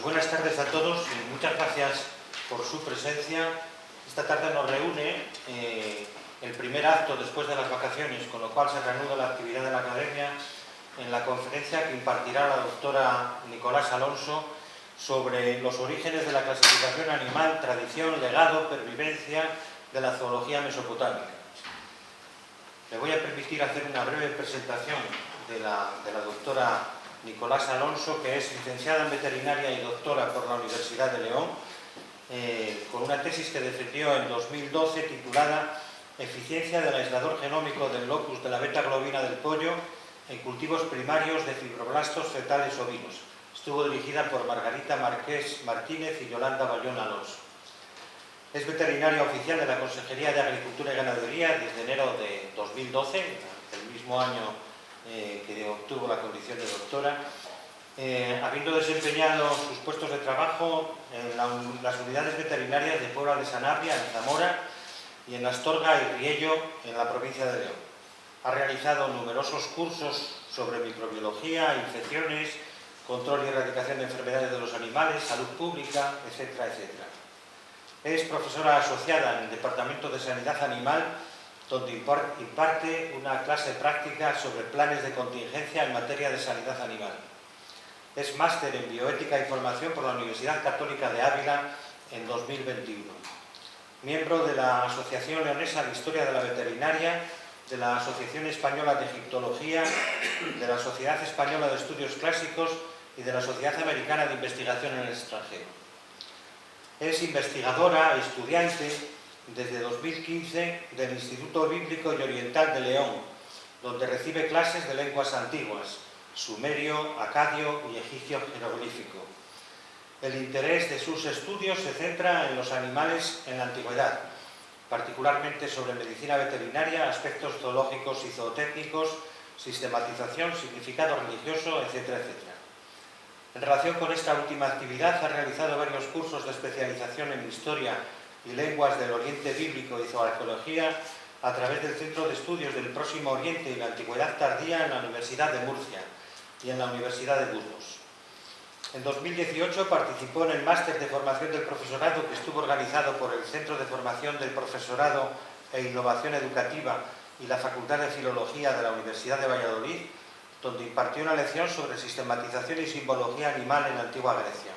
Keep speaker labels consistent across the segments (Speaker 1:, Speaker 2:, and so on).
Speaker 1: buenas tardes a todos y muchas gracias por su presencia. Esta tarde nos reúne el primer acto después de las vacaciones, con lo cual se reanuda la actividad de la Academia en la conferencia que impartirá la doctora Nicolás Alonso sobre los orígenes de la clasificación animal, tradición, legado, pervivencia de la zoología mesopotámica. Me voy a permitir hacer una breve presentación de la doctora Nicolás Alonso, que es licenciada en veterinaria y doctora por la Universidad de León, con una tesis que defendió en 2012 titulada Eficiencia del aislador genómico del locus de la beta-globina del pollo en cultivos primarios de fibroblastos fetales ovinos. Estuvo dirigida por Margarita Marqués Martínez y Yolanda Bayón Alonso. Es veterinaria oficial de la Consejería de Agricultura y Ganadería desde enero de 2012, el mismo año que obtuvo la condición de doctora, habiendo desempeñado sus puestos de trabajo en las unidades veterinarias de Puebla de Sanabria, en Zamora, y en Astorga y Riello, en la provincia de León. Ha realizado numerosos cursos sobre microbiología, infecciones, control y erradicación de enfermedades de los animales, salud pública, etcétera, etcétera. Es profesora asociada en el Departamento de Sanidad Animal, donde imparte una clase práctica sobre planes de contingencia en materia de sanidad animal. Es máster en bioética y formación por la Universidad Católica de Ávila en 2021. Miembro de la Asociación Leonesa de Historia de la Veterinaria, de la Asociación Española de Egiptología, de la Sociedad Española de Estudios Clásicos y de la Sociedad Americana de Investigación en el extranjero. Es investigadora, estudiante, desde 2015 del Instituto Bíblico y Oriental de León, donde recibe clases de lenguas antiguas, sumerio, acadio y egipcio jeroglífico. El interés de sus estudios se centra en los animales en la antigüedad, particularmente sobre medicina veterinaria, aspectos zoológicos y zootécnicos, sistematización, significado religioso, etcétera, etcétera. En relación con esta última actividad, ha realizado varios cursos de especialización en historia y lenguas del Oriente Bíblico y Zoarqueología a través del Centro de Estudios del Próximo Oriente y la Antigüedad Tardía en la Universidad de Murcia y en la Universidad de Burgos. En 2018 participó en el Máster de Formación del Profesorado que estuvo organizado por el Centro de Formación del Profesorado e Innovación Educativa y la Facultad de Filología de la Universidad de Valladolid, donde impartió una lección sobre sistematización y simbología animal en la antigua Grecia.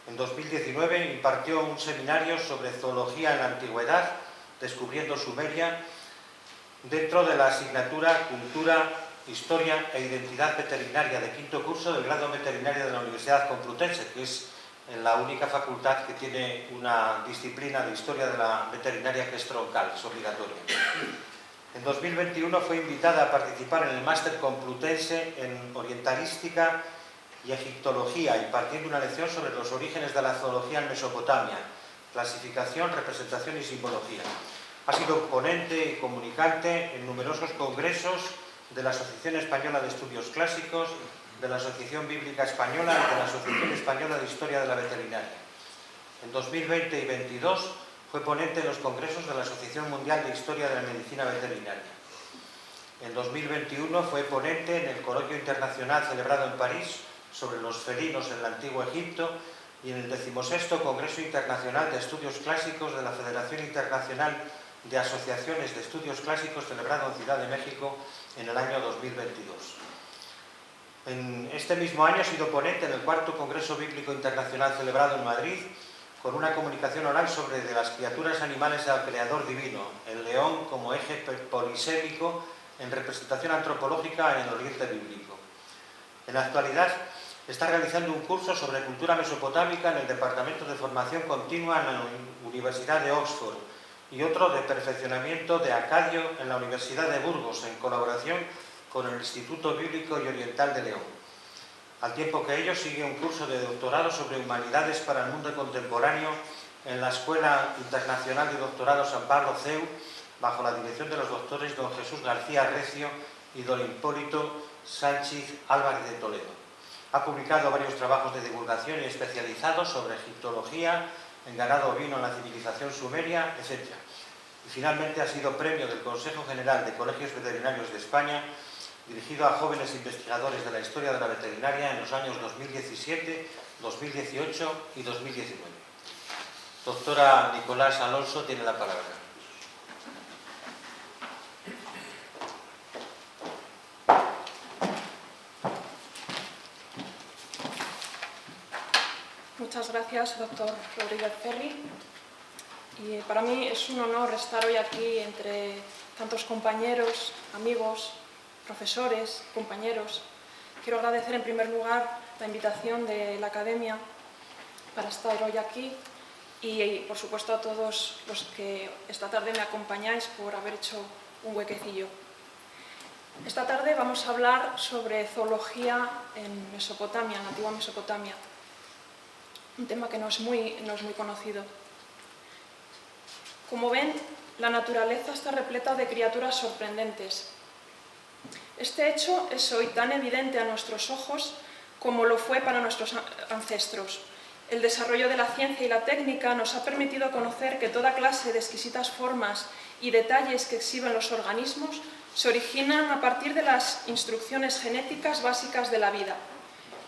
Speaker 1: En 2019 impartió un seminario sobre zoología en la antigüedad, descubriendo Sumeria, dentro de la asignatura Cultura, Historia e Identidad Veterinaria de quinto curso del grado veterinario de la Universidad Complutense, que es la única facultad que tiene una disciplina de historia de la veterinaria que es troncal, es obligatoria. En 2021 fue invitada a participar en el Máster Complutense en Orientalística y Egiptología, impartiendo una lección sobre los orígenes de la zoología en Mesopotamia, clasificación, representación y simbología. Ha sido ponente y comunicante en numerosos congresos de la Asociación Española de Estudios Clásicos, de la Asociación Bíblica Española y de la Asociación Española de Historia de la Veterinaria. En 2020 y 2022 fue ponente en los congresos de la Asociación Mundial de Historia de la Medicina Veterinaria. En 2021 fue ponente en el Coloquio Internacional celebrado en París sobre los felinos en el Antiguo Egipto y en el 16º Congreso Internacional de Estudios Clásicos de la Federación Internacional de Asociaciones de Estudios Clásicos celebrado en Ciudad de México en el año 2022. En este mismo año ha sido ponente en el 4º Congreso Bíblico Internacional celebrado en Madrid con una comunicación oral sobre de las criaturas animales al creador divino, el león como eje polisémico en representación antropológica en el Oriente Bíblico. En la actualidad está realizando un curso sobre cultura mesopotámica en el Departamento de Formación Continua en la Universidad de Oxford y otro de perfeccionamiento de acadio en la Universidad de Burgos, en colaboración con el Instituto Bíblico y Oriental de León. Al tiempo que ello, sigue un curso de doctorado sobre humanidades para el mundo contemporáneo en la Escuela Internacional de Doctorado San Pablo CEU, bajo la dirección de los doctores don Jesús García Recio y don Hipólito Sánchez Álvarez de Toledo. Ha publicado varios trabajos de divulgación y especializados sobre egiptología, en ganado ovino en la civilización sumeria, etc. Y finalmente ha sido premio del Consejo General de Colegios Veterinarios de España, dirigido a jóvenes investigadores de la historia de la veterinaria en los años 2017 2018 y 2019. Doctora Nicolás Alonso tiene la palabra.
Speaker 2: Muchas gracias, doctor Rodríguez Ferri. Y para mí es un honor estar hoy aquí entre tantos compañeros, amigos, profesores, compañeros. Quiero agradecer en primer lugar la invitación de la Academia para estar hoy aquí y, por supuesto, a todos los que esta tarde me acompañáis por haber hecho un huequecillo. Esta tarde vamos a hablar sobre zoología en Mesopotamia, en la antigua Mesopotamia. Un tema que no es muy conocido. Como ven, la naturaleza está repleta de criaturas sorprendentes. Este hecho es hoy tan evidente a nuestros ojos como lo fue para nuestros ancestros. El desarrollo de la ciencia y la técnica nos ha permitido conocer que toda clase de exquisitas formas y detalles que exhiben los organismos se originan a partir de las instrucciones genéticas básicas de la vida.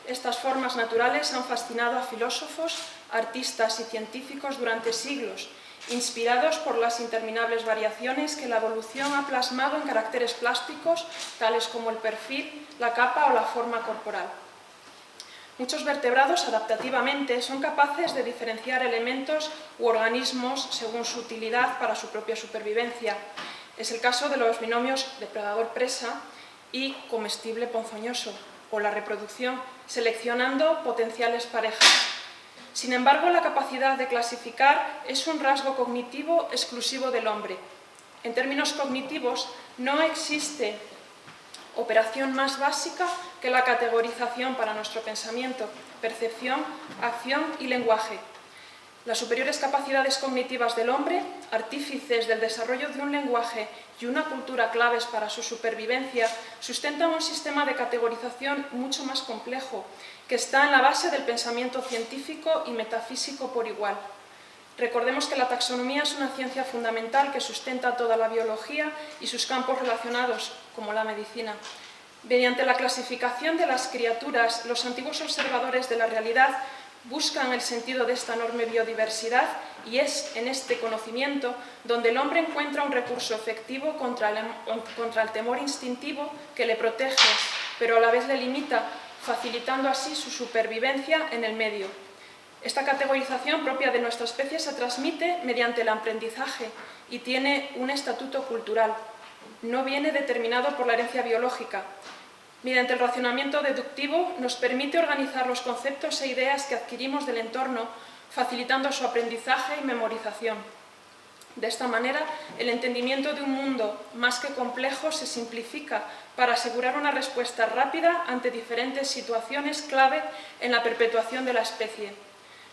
Speaker 2: Estas formas naturales han fascinado a filósofos, artistas y científicos durante siglos, inspirados por las interminables variaciones que la evolución ha plasmado en caracteres plásticos, tales como el perfil, la capa o la forma corporal. Muchos vertebrados, adaptativamente, son capaces de diferenciar elementos u organismos según su utilidad para su propia supervivencia. Es el caso de los binomios depredador-presa y comestible-ponzoñoso, o la reproducción, seleccionando potenciales parejas. Sin embargo, la capacidad de clasificar es un rasgo cognitivo exclusivo del hombre. En términos cognitivos, no existe operación más básica que la categorización para nuestro pensamiento, percepción, acción y lenguaje. Las superiores capacidades cognitivas del hombre, artífices del desarrollo de un lenguaje y una cultura claves para su supervivencia, sustentan un sistema de categorización mucho más complejo, que está en la base del pensamiento científico y metafísico por igual. Recordemos que la taxonomía es una ciencia fundamental que sustenta toda la biología y sus campos relacionados, como la medicina. Mediante la clasificación de las criaturas, los antiguos observadores de la realidad buscan el sentido de esta enorme biodiversidad y es en este conocimiento donde el hombre encuentra un recurso efectivo contra el temor instintivo que le protege, pero a la vez le limita, facilitando así su supervivencia en el medio. Esta categorización propia de nuestra especie se transmite mediante el aprendizaje y tiene un estatuto cultural. No viene determinado por la herencia biológica. Mediante el racionamiento deductivo nos permite organizar los conceptos e ideas que adquirimos del entorno, facilitando su aprendizaje y memorización. De esta manera, el entendimiento de un mundo más que complejo se simplifica para asegurar una respuesta rápida ante diferentes situaciones clave en la perpetuación de la especie,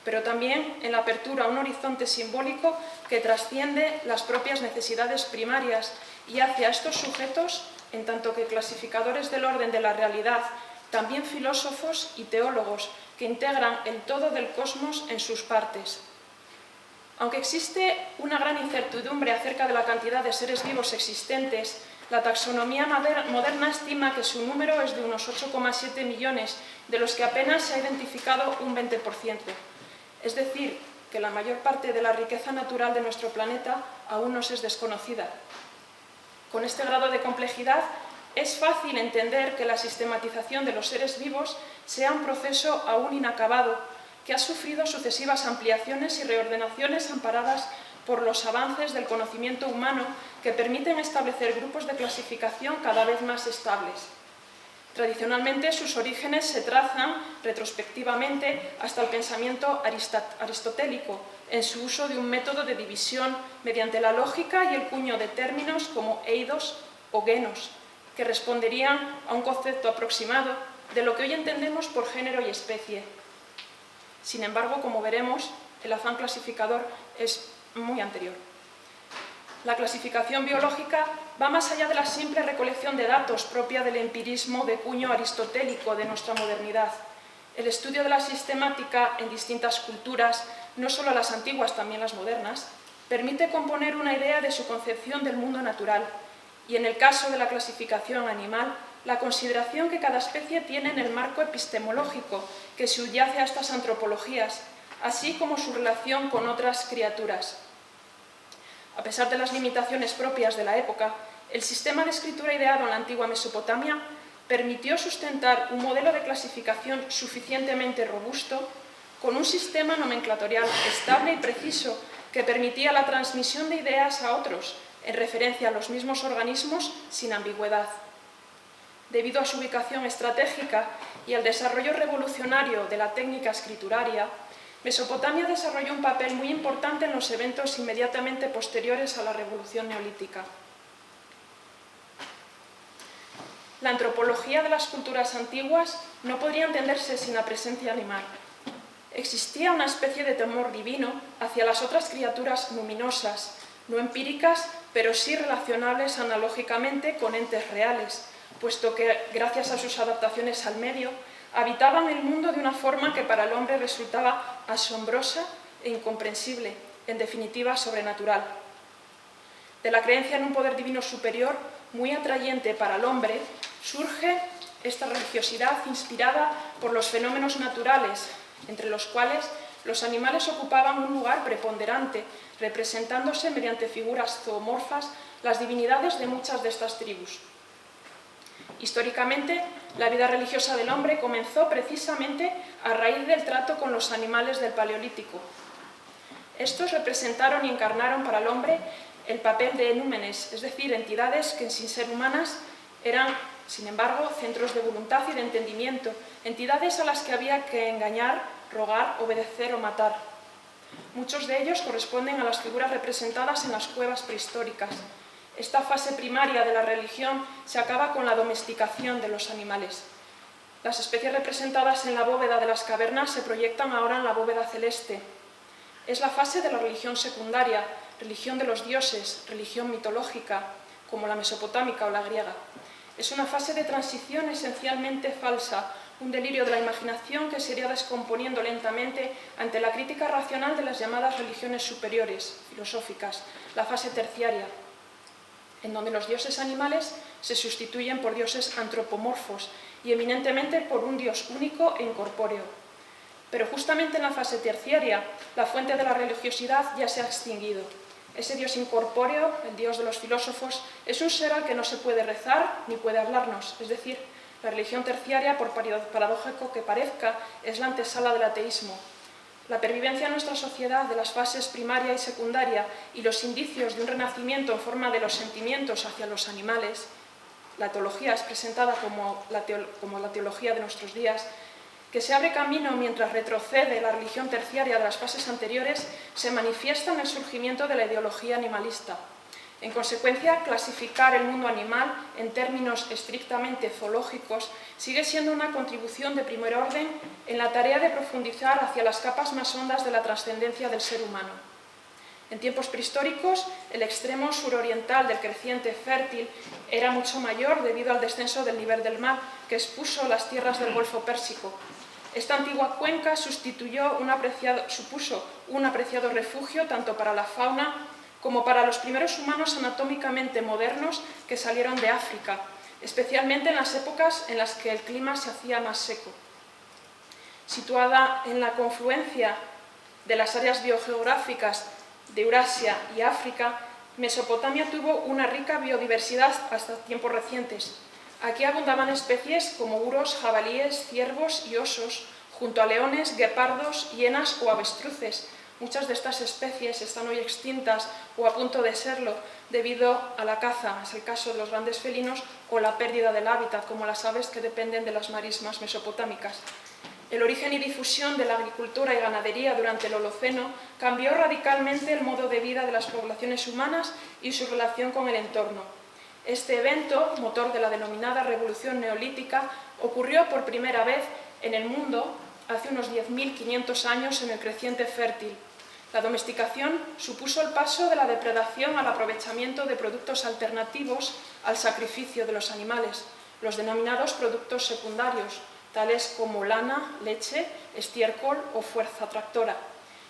Speaker 2: pero también en la apertura a un horizonte simbólico que trasciende las propias necesidades primarias y hace a estos sujetos, en tanto que clasificadores del orden de la realidad, también filósofos y teólogos que integran el todo del cosmos en sus partes. Aunque existe una gran incertidumbre acerca de la cantidad de seres vivos existentes, la taxonomía moderna estima que su número es de unos 8,7 millones, de los que apenas se ha identificado un 20%. Es decir, que la mayor parte de la riqueza natural de nuestro planeta aún nos es desconocida. Con este grado de complejidad, es fácil entender que la sistematización de los seres vivos sea un proceso aún inacabado, que ha sufrido sucesivas ampliaciones y reordenaciones amparadas por los avances del conocimiento humano que permiten establecer grupos de clasificación cada vez más estables. Tradicionalmente, sus orígenes se trazan retrospectivamente hasta el pensamiento aristotélico, en su uso de un método de división mediante la lógica y el cuño de términos como eidos o genos, que responderían a un concepto aproximado de lo que hoy entendemos por género y especie. Sin embargo, como veremos, el afán clasificador es muy anterior. La clasificación biológica va más allá de la simple recolección de datos propia del empirismo de cuño aristotélico de nuestra modernidad. El estudio de la sistemática en distintas culturas, no solo las antiguas, también las modernas, permite componer una idea de su concepción del mundo natural y, en el caso de la clasificación animal, la consideración que cada especie tiene en el marco epistemológico que subyace a estas antropologías, así como su relación con otras criaturas. A pesar de las limitaciones propias de la época, el sistema de escritura ideado en la antigua Mesopotamia permitió sustentar un modelo de clasificación suficientemente robusto, con un sistema nomenclatorial estable y preciso que permitía la transmisión de ideas a otros en referencia a los mismos organismos sin ambigüedad. Debido a su ubicación estratégica y al desarrollo revolucionario de la técnica escrituraria, Mesopotamia desarrolló un papel muy importante en los eventos inmediatamente posteriores a la Revolución Neolítica. La antropología de las culturas antiguas no podría entenderse sin la presencia animal. Existía una especie de temor divino hacia las otras criaturas luminosas, no empíricas, pero sí relacionables analógicamente con entes reales, puesto que, gracias a sus adaptaciones al medio, habitaban el mundo de una forma que para el hombre resultaba asombrosa e incomprensible, en definitiva sobrenatural. De la creencia en un poder divino superior, muy atrayente para el hombre, surge esta religiosidad inspirada por los fenómenos naturales, entre los cuales los animales ocupaban un lugar preponderante, representándose mediante figuras zoomorfas las divinidades de muchas de estas tribus. Históricamente, la vida religiosa del hombre comenzó precisamente a raíz del trato con los animales del Paleolítico. Estos representaron y encarnaron para el hombre el papel de enúmenes, es decir, entidades que sin ser humanas eran, sin embargo, centros de voluntad y de entendimiento, entidades a las que había que engañar, rogar, obedecer o matar. Muchos de ellos corresponden a las figuras representadas en las cuevas prehistóricas. Esta fase primaria de la religión se acaba con la domesticación de los animales. Las especies representadas en la bóveda de las cavernas se proyectan ahora en la bóveda celeste. Es la fase de la religión secundaria, religión de los dioses, religión mitológica, como la mesopotámica o la griega. Es una fase de transición esencialmente falsa, un delirio de la imaginación que se iría descomponiendo lentamente ante la crítica racional de las llamadas religiones superiores, filosóficas, la fase terciaria, en donde los dioses animales se sustituyen por dioses antropomorfos y eminentemente por un dios único e incorpóreo. Pero justamente en la fase terciaria, la fuente de la religiosidad ya se ha extinguido. Ese dios incorpóreo, el dios de los filósofos, es un ser al que no se puede rezar ni puede hablarnos, es decir, la religión terciaria, por paradójico que parezca, es la antesala del ateísmo. La pervivencia en nuestra sociedad de las fases primaria y secundaria y los indicios de un renacimiento en forma de los sentimientos hacia los animales, la teología es presentada como la teología de nuestros días, que se abre camino mientras retrocede la religión terciaria de las fases anteriores, se manifiesta en el surgimiento de la ideología animalista. En consecuencia, clasificar el mundo animal en términos estrictamente zoológicos sigue siendo una contribución de primer orden en la tarea de profundizar hacia las capas más hondas de la trascendencia del ser humano. En tiempos prehistóricos, el extremo suroriental del creciente fértil era mucho mayor debido al descenso del nivel del mar que expuso las tierras del Golfo Pérsico. Esta antigua cuenca supuso un apreciado refugio tanto para la fauna como para los primeros humanos anatómicamente modernos que salieron de África, especialmente en las épocas en las que el clima se hacía más seco. Situada en la confluencia de las áreas biogeográficas de Eurasia y África, Mesopotamia tuvo una rica biodiversidad hasta tiempos recientes. Aquí abundaban especies como uros, jabalíes, ciervos y osos, junto a leones, guepardos, hienas o avestruces. Muchas de estas especies están hoy extintas o a punto de serlo debido a la caza, es el caso de los grandes felinos, o la pérdida del hábitat, como las aves que dependen de las marismas mesopotámicas. El origen y difusión de la agricultura y ganadería durante el Holoceno cambió radicalmente el modo de vida de las poblaciones humanas y su relación con el entorno. Este evento, motor de la denominada Revolución Neolítica, ocurrió por primera vez en el mundo hace unos 10.500 años en el creciente fértil. La domesticación supuso el paso de la depredación al aprovechamiento de productos alternativos al sacrificio de los animales, los denominados productos secundarios, tales como lana, leche, estiércol o fuerza tractora.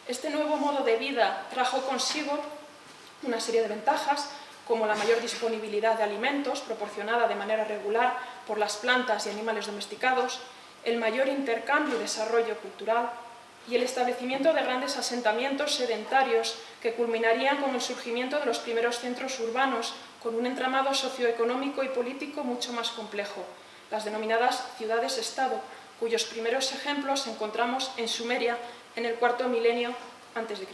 Speaker 2: Este nuevo modo de vida trajo consigo una serie de ventajas, como la mayor disponibilidad de alimentos proporcionada de manera regular por las plantas y animales domesticados, el mayor intercambio y desarrollo cultural y el establecimiento de grandes asentamientos sedentarios que culminarían con el surgimiento de los primeros centros urbanos con un entramado socioeconómico y político mucho más complejo, las denominadas ciudades-estado, cuyos primeros ejemplos encontramos en Sumeria en el cuarto milenio a.C.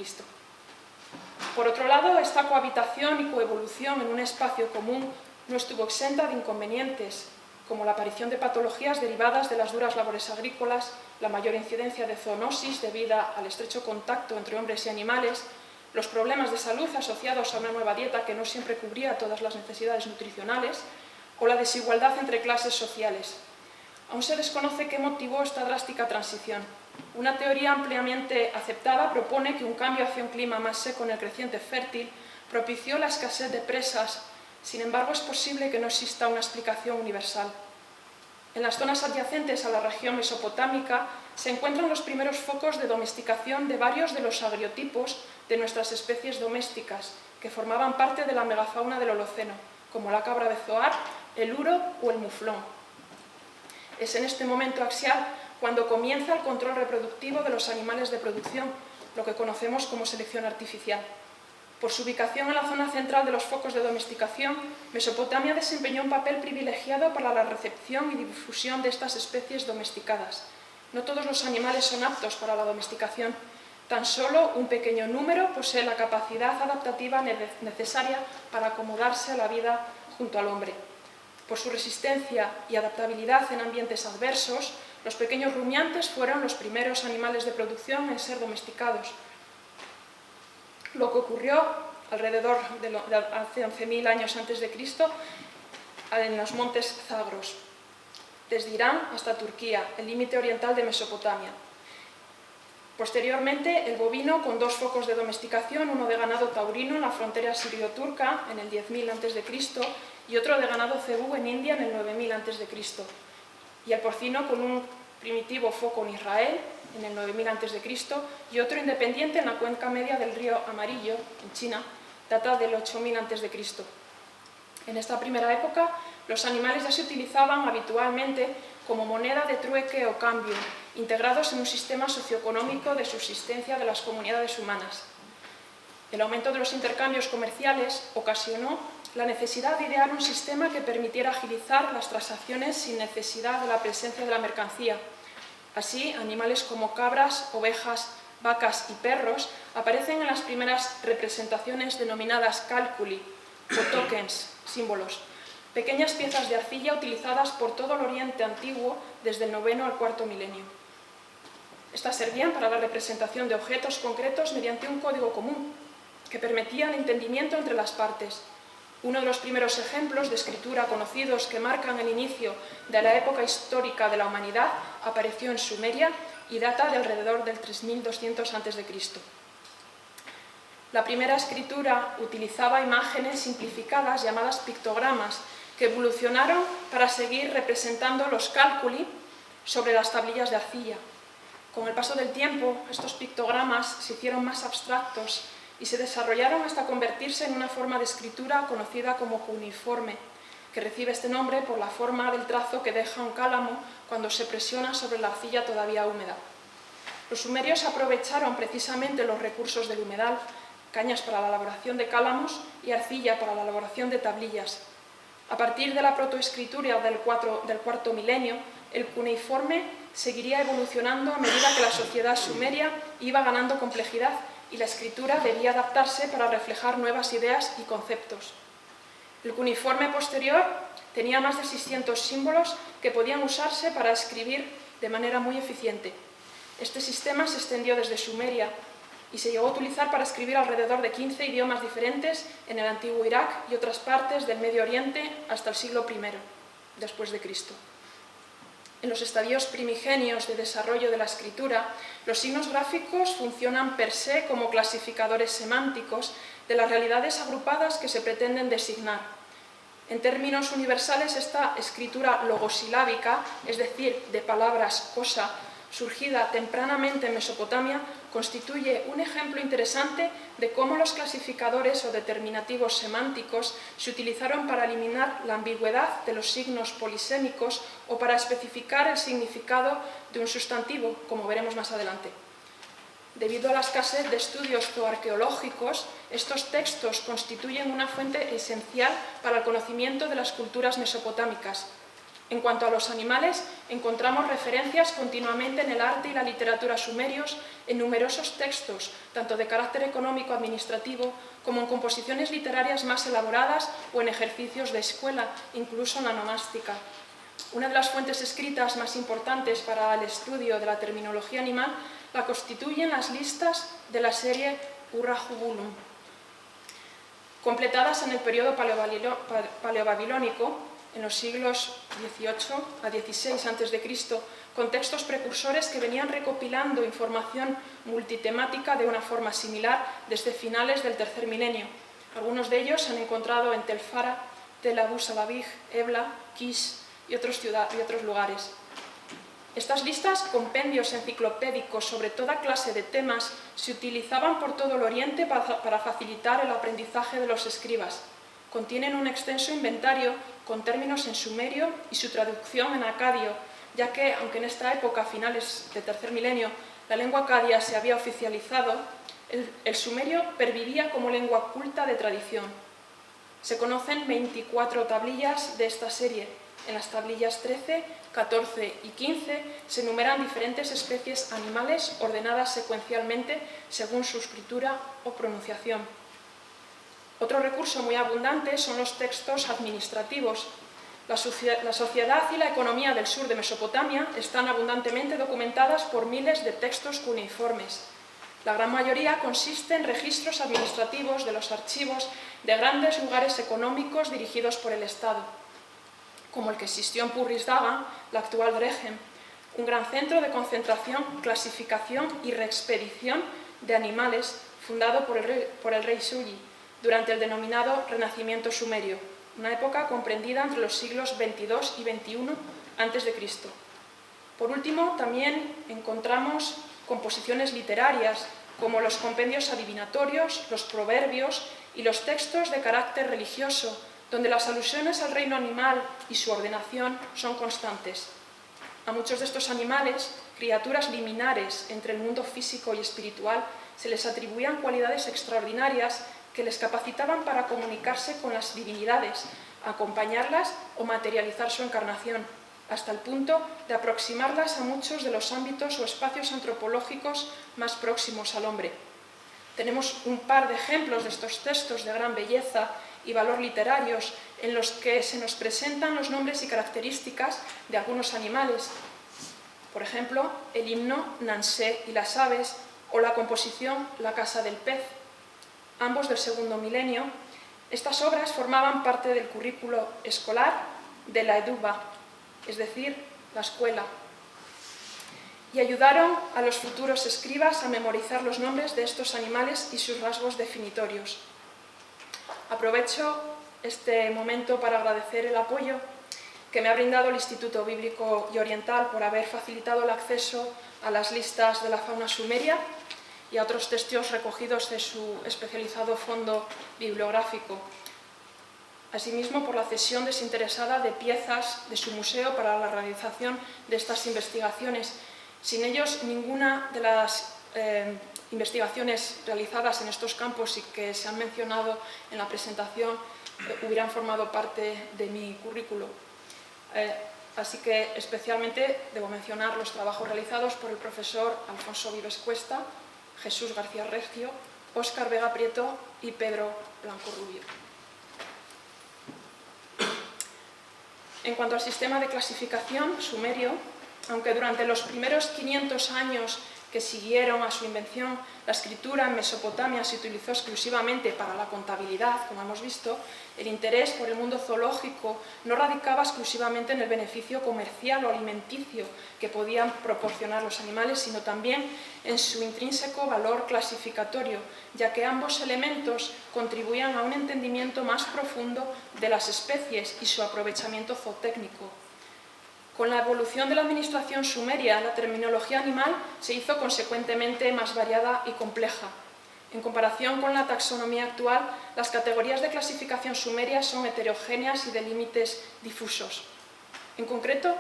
Speaker 2: Por otro lado, esta cohabitación y coevolución en un espacio común no estuvo exenta de inconvenientes, como la aparición de patologías derivadas de las duras labores agrícolas, la mayor incidencia de zoonosis debida al estrecho contacto entre hombres y animales, los problemas de salud asociados a una nueva dieta que no siempre cubría todas las necesidades nutricionales, o la desigualdad entre clases sociales. Aún se desconoce qué motivó esta drástica transición. Una teoría ampliamente aceptada propone que un cambio hacia un clima más seco en el creciente fértil propició la escasez de presas. Sin embargo, es posible que no exista una explicación universal. En las zonas adyacentes a la región mesopotámica se encuentran los primeros focos de domesticación de varios de los agriotipos de nuestras especies domésticas, que formaban parte de la megafauna del Holoceno, como la cabra bezoar, el uro o el muflón. Es en este momento axial cuando comienza el control reproductivo de los animales de producción, lo que conocemos como selección artificial. Por su ubicación en la zona central de los focos de domesticación, Mesopotamia desempeñó un papel privilegiado para la recepción y difusión de estas especies domesticadas. No todos los animales son aptos para la domesticación. Tan solo un pequeño número posee la capacidad adaptativa necesaria para acomodarse a la vida junto al hombre. Por su resistencia y adaptabilidad en ambientes adversos, los pequeños rumiantes fueron los primeros animales de producción en ser domesticados. Lo que ocurrió alrededor de hace 11.000 años antes de Cristo en los montes Zagros, desde Irán hasta Turquía, el límite oriental de Mesopotamia. Posteriormente, el bovino con dos focos de domesticación, uno de ganado taurino en la frontera sirio-turca en el 10.000 a.C. y otro de ganado cebú en India en el 9.000 a.C. Y el porcino con un primitivo foco en Israel en el 9000 a.C. y otro independiente en la cuenca media del río Amarillo, en China, data del 8000 a.C. En esta primera época, los animales ya se utilizaban habitualmente como moneda de trueque o cambio, integrados en un sistema socioeconómico de subsistencia de las comunidades humanas. El aumento de los intercambios comerciales ocasionó la necesidad de idear un sistema que permitiera agilizar las transacciones sin necesidad de la presencia de la mercancía. Así, animales como cabras, ovejas, vacas y perros aparecen en las primeras representaciones denominadas cálculi o tokens, símbolos, pequeñas piezas de arcilla utilizadas por todo el Oriente Antiguo desde el 9º al 4º milenio. Estas servían para la representación de objetos concretos mediante un código común que permitía el entendimiento entre las partes. Uno de los primeros ejemplos de escritura conocidos que marcan el inicio de la época histórica de la humanidad apareció en Sumeria y data de alrededor del 3200 a.C. La primera escritura utilizaba imágenes simplificadas llamadas pictogramas que evolucionaron para seguir representando los cálculi sobre las tablillas de arcilla. Con el paso del tiempo, estos pictogramas se hicieron más abstractos y se desarrollaron hasta convertirse en una forma de escritura conocida como cuneiforme, que recibe este nombre por la forma del trazo que deja un cálamo cuando se presiona sobre la arcilla todavía húmeda. Los sumerios aprovecharon precisamente los recursos del humedal, cañas para la elaboración de cálamos y arcilla para la elaboración de tablillas. A partir de la protoescritura del cuarto milenio, el cuneiforme seguiría evolucionando a medida que la sociedad sumeria iba ganando complejidad y la escritura debía adaptarse para reflejar nuevas ideas y conceptos. El cuneiforme posterior tenía más de 600 símbolos que podían usarse para escribir de manera muy eficiente. Este sistema se extendió desde Sumeria y se llegó a utilizar para escribir alrededor de 15 idiomas diferentes en el antiguo Irak y otras partes del Medio Oriente hasta el siglo I después de Cristo. En los estadios primigenios de desarrollo de la escritura, los signos gráficos funcionan per se como clasificadores semánticos de las realidades agrupadas que se pretenden designar. En términos universales, esta escritura logosilábica, es decir, de palabras cosa, surgida tempranamente en Mesopotamia, constituye un ejemplo interesante de cómo los clasificadores o determinativos semánticos se utilizaron para eliminar la ambigüedad de los signos polisémicos o para especificar el significado de un sustantivo, como veremos más adelante. Debido a la escasez de estudios zooarqueológicos, estos textos constituyen una fuente esencial para el conocimiento de las culturas mesopotámicas. En cuanto a los animales, encontramos referencias continuamente en el arte y la literatura sumerios en numerosos textos, tanto de carácter económico-administrativo como en composiciones literarias más elaboradas o en ejercicios de escuela, incluso en la nomástica. Una de las fuentes escritas más importantes para el estudio de la terminología animal la constituyen las listas de la serie Urrahubulum, completadas en el periodo paleobabilónico, en los siglos XVIII a XVI a.C., con textos precursores que venían recopilando información multitemática de una forma similar desde finales del tercer milenio. Algunos de ellos se han encontrado en Tel Fara, Tel Abu Salabij, Ebla, Kish y otros lugares. Estas listas, compendios enciclopédicos sobre toda clase de temas, se utilizaban por todo el Oriente para facilitar el aprendizaje de los escribas. Contienen un extenso inventario con términos en sumerio y su traducción en acadio, ya que, aunque en esta época, a finales del tercer milenio, la lengua acadia se había oficializado, el sumerio pervivía como lengua culta de tradición. Se conocen 24 tablillas de esta serie. En las tablillas 13, 14 y 15 se enumeran diferentes especies animales ordenadas secuencialmente según su escritura o pronunciación. Otro recurso muy abundante son los textos administrativos. La sociedad y la economía del sur de Mesopotamia están abundantemente documentadas por miles de textos cuneiformes. La gran mayoría consiste en registros administrativos de los archivos de grandes lugares económicos dirigidos por el Estado, como el que existió en Purris Dagan, la actual Dregem, un gran centro de concentración, clasificación y reexpedición de animales fundado por el rey Sugi durante el denominado Renacimiento Sumerio, una época comprendida entre los siglos XXII y XXI a.C. Por último, también encontramos composiciones literarias, como los compendios adivinatorios, los proverbios y los textos de carácter religioso, donde las alusiones al reino animal y su ordenación son constantes. A muchos de estos animales, criaturas liminares entre el mundo físico y espiritual, se les atribuían cualidades extraordinarias que les capacitaban para comunicarse con las divinidades, acompañarlas o materializar su encarnación, hasta el punto de aproximarlas a muchos de los ámbitos o espacios antropológicos más próximos al hombre. Tenemos un par de ejemplos de estos textos de gran belleza y valor literarios en los que se nos presentan los nombres y características de algunos animales. Por ejemplo, el himno Nansé y las aves o la composición La casa del pez, ambos del segundo milenio. Estas obras formaban parte del currículo escolar de la Eduba, es decir, la escuela, y ayudaron a los futuros escribas a memorizar los nombres de estos animales y sus rasgos definitorios. Aprovecho este momento para agradecer el apoyo que me ha brindado el Instituto Bíblico y Oriental por haber facilitado el acceso a las listas de la fauna sumeria y a otros textos recogidos de su especializado fondo bibliográfico. Asimismo, por la cesión desinteresada de piezas de su museo para la realización de estas investigaciones. Sin ellos, ninguna de las investigaciones realizadas en estos campos y que se han mencionado en la presentación hubieran formado parte de mi currículo. Así que especialmente debo mencionar los trabajos realizados por el profesor Alfonso Vives Cuesta, Jesús García Recio, Óscar Vega Prieto y Pedro Blanco Rubio. En cuanto al sistema de clasificación sumerio, aunque durante los primeros 500 años que siguieron a su invención, la escritura en Mesopotamia se utilizó exclusivamente para la contabilidad, como hemos visto, el interés por el mundo zoológico no radicaba exclusivamente en el beneficio comercial o alimenticio que podían proporcionar los animales, sino también en su intrínseco valor clasificatorio, ya que ambos elementos contribuían a un entendimiento más profundo de las especies y su aprovechamiento zootécnico. Con la evolución de la administración sumeria, la terminología animal se hizo consecuentemente más variada y compleja. En comparación con la taxonomía actual, las categorías de clasificación sumeria son heterogéneas y de límites difusos. En concreto,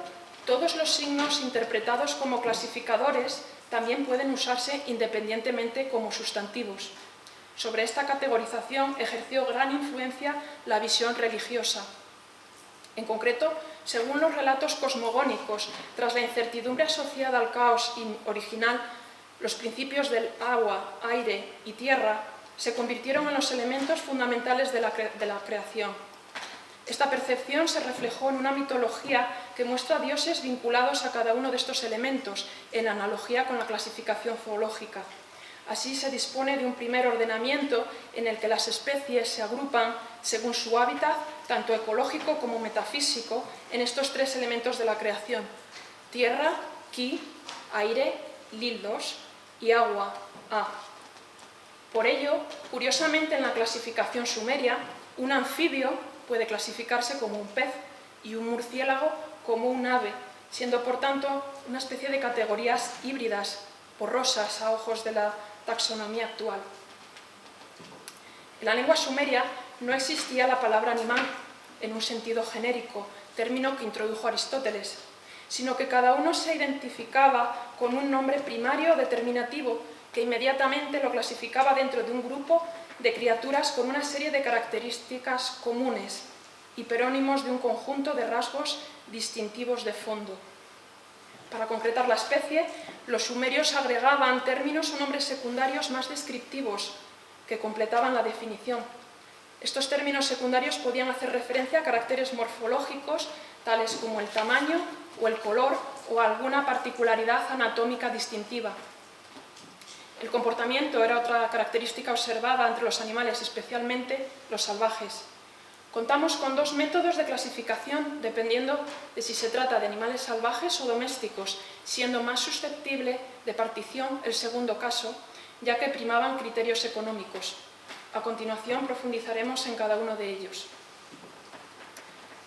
Speaker 2: todos los signos interpretados como clasificadores también pueden usarse independientemente como sustantivos. Sobre esta categorización ejerció gran influencia la visión religiosa. En concreto, según los relatos cosmogónicos, tras la incertidumbre asociada al caos original, los principios del agua, aire y tierra se convirtieron en los elementos fundamentales de la creación. Esta percepción se reflejó en una mitología que muestra dioses vinculados a cada uno de estos elementos, en analogía con la clasificación zoológica. Así se dispone de un primer ordenamiento en el que las especies se agrupan según su hábitat, tanto ecológico como metafísico, en estos tres elementos de la creación: tierra, ki, aire, lildos, y agua, a. Por ello, curiosamente, en la clasificación sumeria, un anfibio puede clasificarse como un pez y un murciélago como un ave, siendo por tanto una especie de categorías híbridas, borrosas a ojos de la taxonomía actual. En la lengua sumeria no existía la palabra animal en un sentido genérico, término que introdujo Aristóteles, sino que cada uno se identificaba con un nombre primario determinativo que inmediatamente lo clasificaba dentro de un grupo de criaturas con una serie de características comunes, hiperónimos de un conjunto de rasgos distintivos de fondo. Para concretar la especie, los sumerios agregaban términos o nombres secundarios más descriptivos que completaban la definición. Estos términos secundarios podían hacer referencia a caracteres morfológicos tales como el tamaño o el color o alguna particularidad anatómica distintiva. El comportamiento era otra característica observada entre los animales, especialmente los salvajes. Contamos con dos métodos de clasificación dependiendo de si se trata de animales salvajes o domésticos, siendo más susceptible de partición el segundo caso, ya que primaban criterios económicos. A continuación profundizaremos en cada uno de ellos.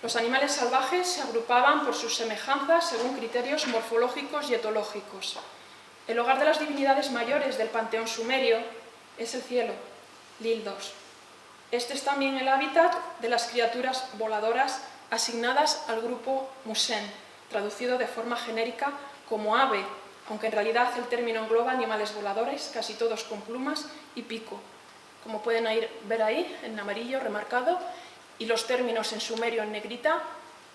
Speaker 2: Los animales salvajes se agrupaban por sus semejanzas según criterios morfológicos y etológicos. El hogar de las divinidades mayores del panteón sumerio es el cielo, Lildos. Este es también el hábitat de las criaturas voladoras asignadas al grupo Musen, traducido de forma genérica como ave, aunque en realidad el término engloba animales voladores, casi todos con plumas y pico, como pueden ver ahí, en amarillo remarcado, y los términos en sumerio en negrita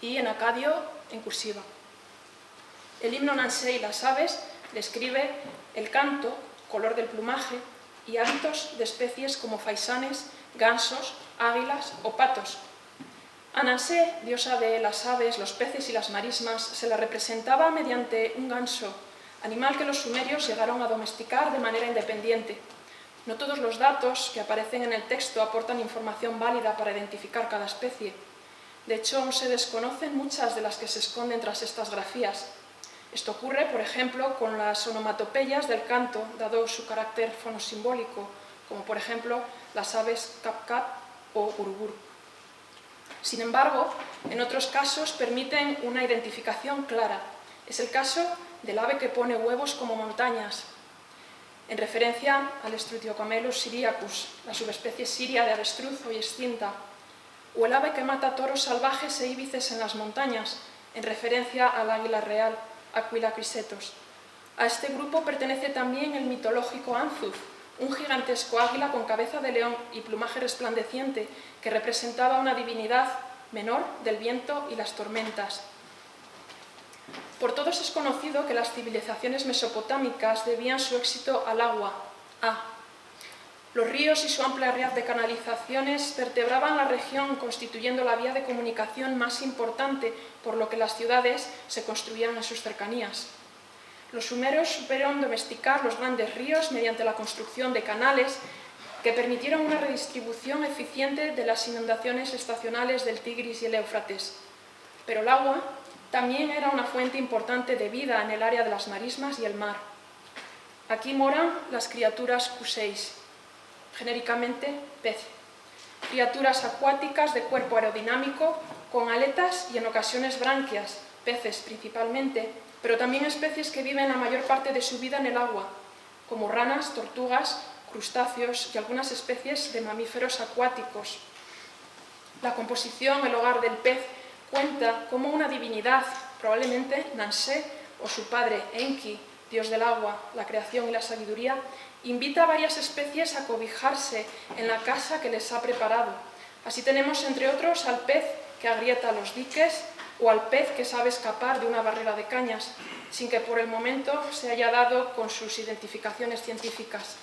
Speaker 2: y en acadio en cursiva. El himno Nansei, las aves, describe el canto, color del plumaje y hábitos de especies como faisanes, gansos, águilas o patos. A Nansé, diosa de las aves, los peces y las marismas, se la representaba mediante un ganso, animal que los sumerios llegaron a domesticar de manera independiente. No todos los datos que aparecen en el texto aportan información válida para identificar cada especie. De hecho, aún se desconocen muchas de las que se esconden tras estas grafías. Esto ocurre, por ejemplo, con las onomatopeyas del canto, dado su carácter fonosimbólico, como por ejemplo las aves cap-cap o urubur. Sin embargo, en otros casos permiten una identificación clara. Es el caso del ave que pone huevos como montañas, en referencia al Strutiocamelus syriacus, la subespecie siria de avestruz hoy extinta, o el ave que mata toros salvajes e íbices en las montañas, en referencia al águila real, Aquila crisetos. A este grupo pertenece también el mitológico Anzuf, un gigantesco águila con cabeza de león y plumaje resplandeciente que representaba una divinidad menor del viento y las tormentas. Por todos es conocido que las civilizaciones mesopotámicas debían su éxito al agua, A. Los ríos y su amplia red de canalizaciones vertebraban la región, constituyendo la vía de comunicación más importante, por lo que las ciudades se construían en sus cercanías. Los sumerios supieron domesticar los grandes ríos mediante la construcción de canales que permitieron una redistribución eficiente de las inundaciones estacionales del Tigris y el Éufrates. Pero el agua también era una fuente importante de vida en el área de las marismas y el mar. Aquí moran las criaturas Cuseis, genéricamente pez, criaturas acuáticas de cuerpo aerodinámico con aletas y en ocasiones branquias, peces principalmente, pero también especies que viven la mayor parte de su vida en el agua, como ranas, tortugas, crustáceos y algunas especies de mamíferos acuáticos. La composición, el hogar del pez, cuenta como una divinidad, probablemente Nansé o su padre Enki, dios del agua, la creación y la sabiduría, invita a varias especies a cobijarse en la casa que les ha preparado. Así tenemos, entre otros, al pez que agrieta los diques o al pez que sabe escapar de una barrera de cañas, sin que por el momento se haya dado con sus identificaciones científicas.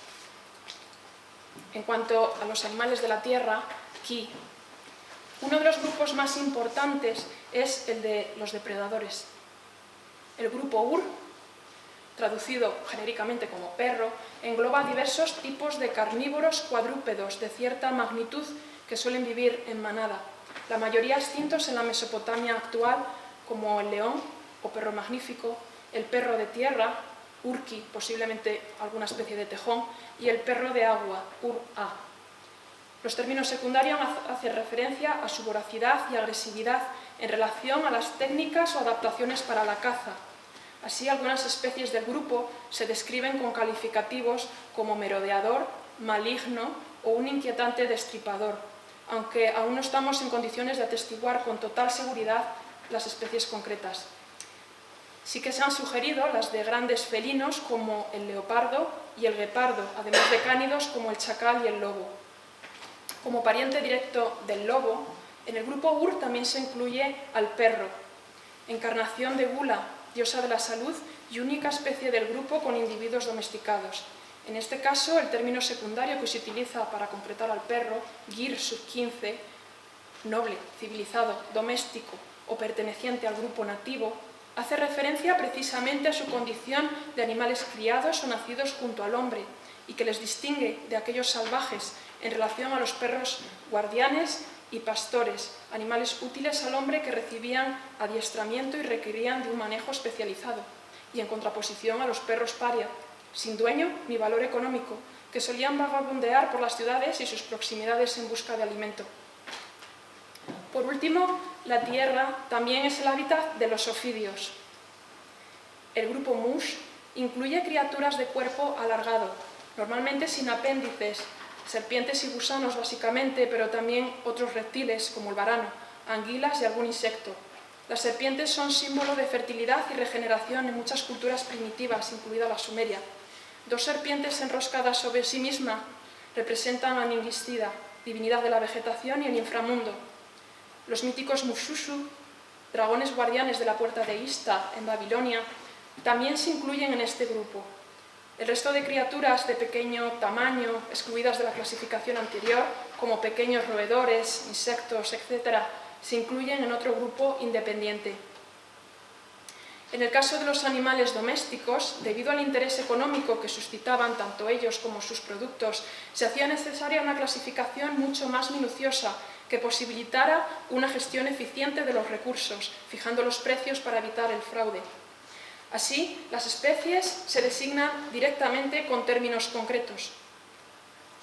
Speaker 2: En cuanto a los animales de la tierra, Ki, uno de los grupos más importantes es el de los depredadores. El grupo Ur, traducido genéricamente como perro, engloba diversos tipos de carnívoros cuadrúpedos de cierta magnitud que suelen vivir en manada, la mayoría extintos en la Mesopotamia actual, como el león o perro magnífico, el perro de tierra, Urki, posiblemente alguna especie de tejón, y el perro de agua, Ur-A. Los términos secundarios hacen referencia a su voracidad y agresividad en relación a las técnicas o adaptaciones para la caza. Así, algunas especies del grupo se describen con calificativos como merodeador, maligno o un inquietante destripador, aunque aún no estamos en condiciones de atestiguar con total seguridad las especies concretas. Sí que se han sugerido las de grandes felinos como el leopardo y el guepardo, además de cánidos como el chacal y el lobo. Como pariente directo del lobo, en el grupo Ur también se incluye al perro, encarnación de Gula, diosa de la salud y única especie del grupo con individuos domesticados. En este caso, el término secundario que se utiliza para completar al perro, Gir sub 15, noble, civilizado, doméstico o perteneciente al grupo nativo, hace referencia precisamente a su condición de animales criados o nacidos junto al hombre y que les distingue de aquellos salvajes en relación a los perros guardianes y pastores, animales útiles al hombre que recibían adiestramiento y requerían de un manejo especializado, y en contraposición a los perros paria, sin dueño ni valor económico, que solían vagabundear por las ciudades y sus proximidades en busca de alimento. Por último, la tierra también es el hábitat de los ofidios. El grupo Mus incluye criaturas de cuerpo alargado, normalmente sin apéndices, serpientes y gusanos básicamente, pero también otros reptiles como el varano, anguilas y algún insecto. Las serpientes son símbolo de fertilidad y regeneración en muchas culturas primitivas, incluida la sumeria. Dos serpientes enroscadas sobre sí mismas representan a Ningistida, divinidad de la vegetación y el inframundo. Los míticos Mushushu, dragones guardianes de la puerta de Ista en Babilonia, también se incluyen en este grupo. El resto de criaturas de pequeño tamaño, excluidas de la clasificación anterior, como pequeños roedores, insectos, etc., se incluyen en otro grupo independiente. En el caso de los animales domésticos, debido al interés económico que suscitaban tanto ellos como sus productos, se hacía necesaria una clasificación mucho más minuciosa que posibilitara una gestión eficiente de los recursos, fijando los precios para evitar el fraude. Así, las especies se designan directamente con términos concretos.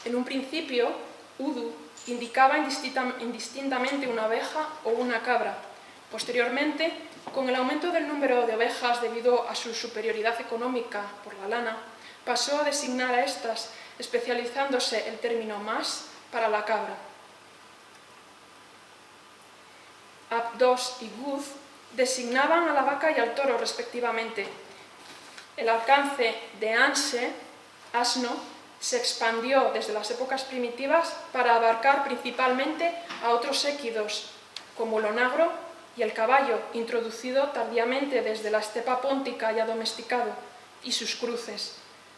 Speaker 2: En un principio, Udu indicaba indistintamente una oveja o una cabra. Posteriormente, con el aumento del número de ovejas debido a su superioridad económica por la lana, pasó a designar a estas, especializándose el término mas para la cabra. Abdos y Guz designaban a la vaca y al toro respectivamente. El alcance de Anse, asno, se expandió desde las épocas primitivas para abarcar principalmente a otros équidos, como el onagro y el caballo, introducido tardíamente desde la estepa póntica ya domesticado, y sus cruces.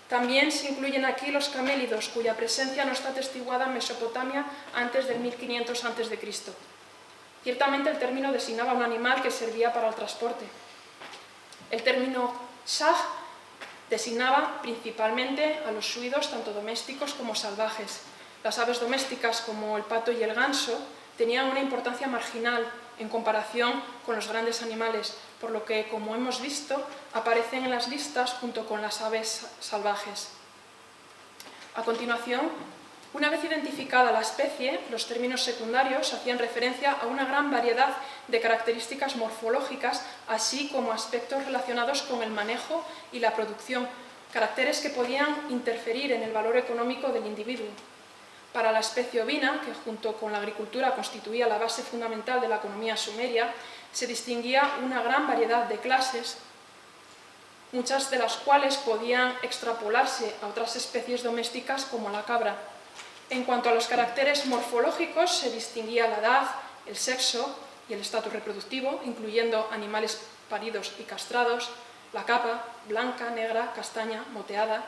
Speaker 2: También se incluyen aquí los camélidos, cuya presencia no está atestiguada en Mesopotamia antes del 1500 a.C. Ciertamente el término designaba a un animal que servía para el transporte. El término shah designaba principalmente a los suidos tanto domésticos como salvajes. Las aves domésticas como el pato y el ganso tenían una importancia marginal en comparación con los grandes animales, por lo que, como hemos visto, aparecen en las listas junto con las aves salvajes. A continuación, Una vez identificada la especie, los términos secundarios hacían referencia a una gran variedad de características morfológicas, así como aspectos relacionados con el manejo y la producción, caracteres que podían interferir en el valor económico del individuo. Para la especie ovina, que junto con la agricultura constituía la base fundamental de la economía sumeria, se distinguía una gran variedad de clases, muchas de las cuales podían extrapolarse a otras especies domésticas como la cabra. En cuanto a los caracteres morfológicos, se distinguía la edad, el sexo y el estatus reproductivo, incluyendo animales paridos y castrados, la capa, blanca, negra, castaña, moteada,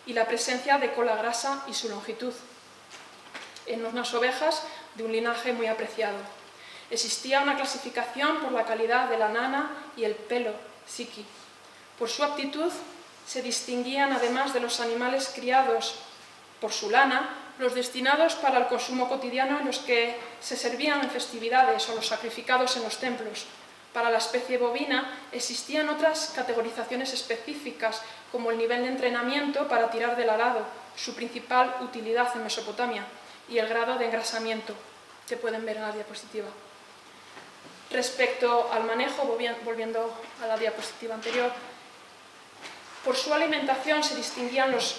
Speaker 2: y la presencia de cola grasa y su longitud. En unas ovejas de un linaje muy apreciado. Existía una clasificación por la calidad de la nana y el pelo, siki. Por su aptitud se distinguían, además de los animales criados por su lana, los destinados para el consumo cotidiano y los que se servían en festividades o los sacrificados en los templos. Para la especie bovina existían otras categorizaciones específicas, como el nivel de entrenamiento para tirar del arado, su principal utilidad en Mesopotamia, y el grado de engrasamiento, que pueden ver en la diapositiva. Respecto al manejo, volviendo a la diapositiva anterior, por su alimentación se distinguían los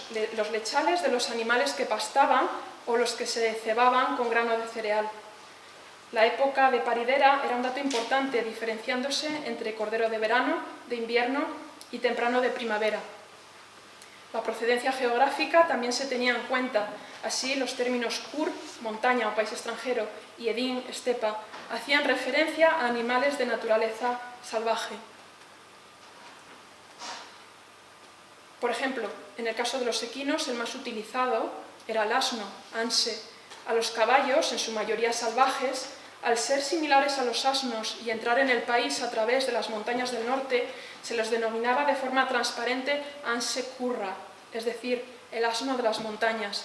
Speaker 2: lechales de los animales que pastaban o los que se cebaban con grano de cereal. La época de paridera era un dato importante, diferenciándose entre cordero de verano, de invierno y temprano de primavera. La procedencia geográfica también se tenía en cuenta. Así, los términos kur, montaña o país extranjero, y edín, estepa, hacían referencia a animales de naturaleza salvaje. Por ejemplo, en el caso de los equinos, el más utilizado era el asno, anse. A los caballos, en su mayoría salvajes, al ser similares a los asnos y entrar en el país a través de las montañas del norte, se los denominaba de forma transparente anse curra, es decir, el asno de las montañas.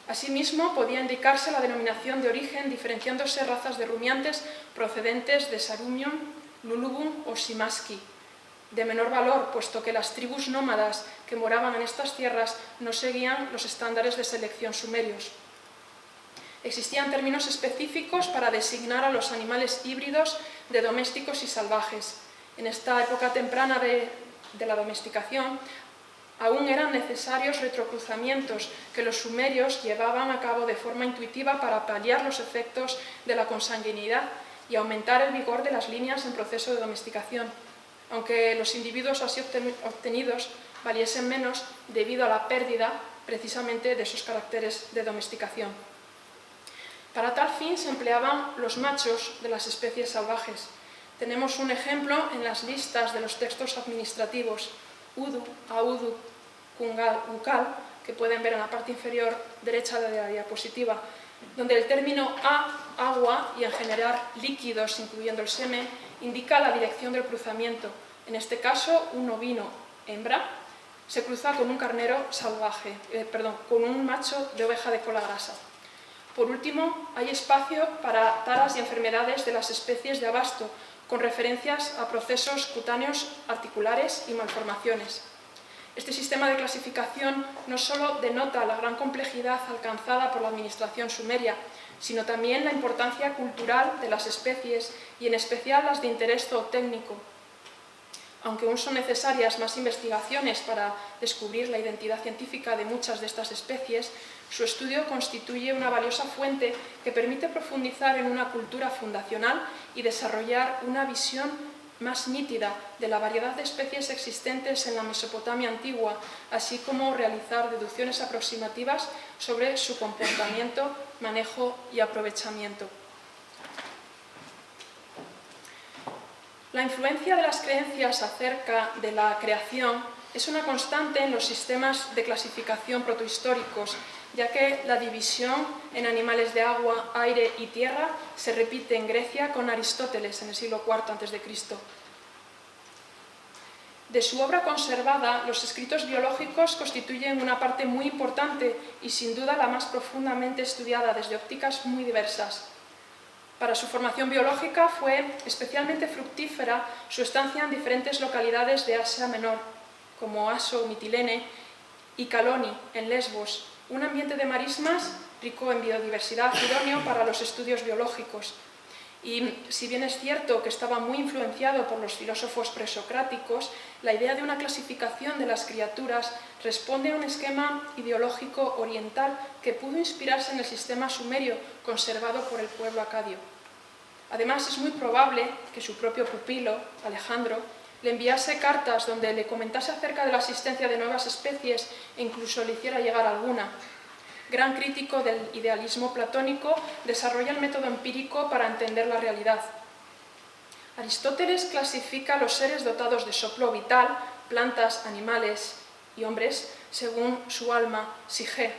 Speaker 2: Asimismo, podía indicarse la denominación de origen, diferenciándose razas de rumiantes procedentes de Sarumion, Lulubun o Simaski, de menor valor, puesto que las tribus nómadas que moraban en estas tierras no seguían los estándares de selección sumerios. Existían términos específicos para designar a los animales híbridos de domésticos y salvajes. En esta época temprana de la domesticación, aún eran necesarios retrocruzamientos que los sumerios llevaban a cabo de forma intuitiva para paliar los efectos de la consanguinidad y aumentar el vigor de las líneas en proceso de domesticación, aunque los individuos así obtenidos valiesen menos debido a la pérdida precisamente de esos caracteres de domesticación. Para tal fin se empleaban los machos de las especies salvajes. Tenemos un ejemplo en las listas de los textos administrativos Udu, Audu, Kungal, Ukal, que pueden ver en la parte inferior derecha de la diapositiva, donde el término agua y en general líquidos, incluyendo el semen, indica la dirección del cruzamiento. En este caso, un ovino hembra se cruza con un carnero salvaje, con un macho de oveja de cola grasa. Por último, hay espacio para taras y enfermedades de las especies de abasto, con referencias a procesos cutáneos articulares y malformaciones. Este sistema de clasificación no solo denota la gran complejidad alcanzada por la administración sumeria, sino también la importancia cultural de las especies y en especial las de interés zootécnico. Aunque aún son necesarias más investigaciones para descubrir la identidad científica de muchas de estas especies, su estudio constituye una valiosa fuente que permite profundizar en una cultura fundacional y desarrollar una visión más nítida de la variedad de especies existentes en la Mesopotamia antigua, así como realizar deducciones aproximativas sobre su comportamiento, manejo y aprovechamiento. La influencia de las creencias acerca de la creación es una constante en los sistemas de clasificación protohistóricos, ya que la división en animales de agua, aire y tierra se repite en Grecia con Aristóteles en el siglo IV a.C. De su obra conservada, los escritos biológicos constituyen una parte muy importante y sin duda la más profundamente estudiada desde ópticas muy diversas. Para su formación biológica fue especialmente fructífera su estancia en diferentes localidades de Asia Menor, como Aso, Mitilene, y Caloni, en Lesbos, un ambiente de marismas rico en biodiversidad, idóneo para los estudios biológicos. Y si bien es cierto que estaba muy influenciado por los filósofos presocráticos, la idea de una clasificación de las criaturas responde a un esquema ideológico oriental que pudo inspirarse en el sistema sumerio conservado por el pueblo acadio. Además, es muy probable que su propio pupilo, Alejandro, le enviase cartas donde le comentase acerca de la existencia de nuevas especies e incluso le hiciera llegar alguna. Gran crítico del idealismo platónico, desarrolla el método empírico para entender la realidad. Aristóteles clasifica a los seres dotados de soplo vital, plantas, animales y hombres, según su alma, psique,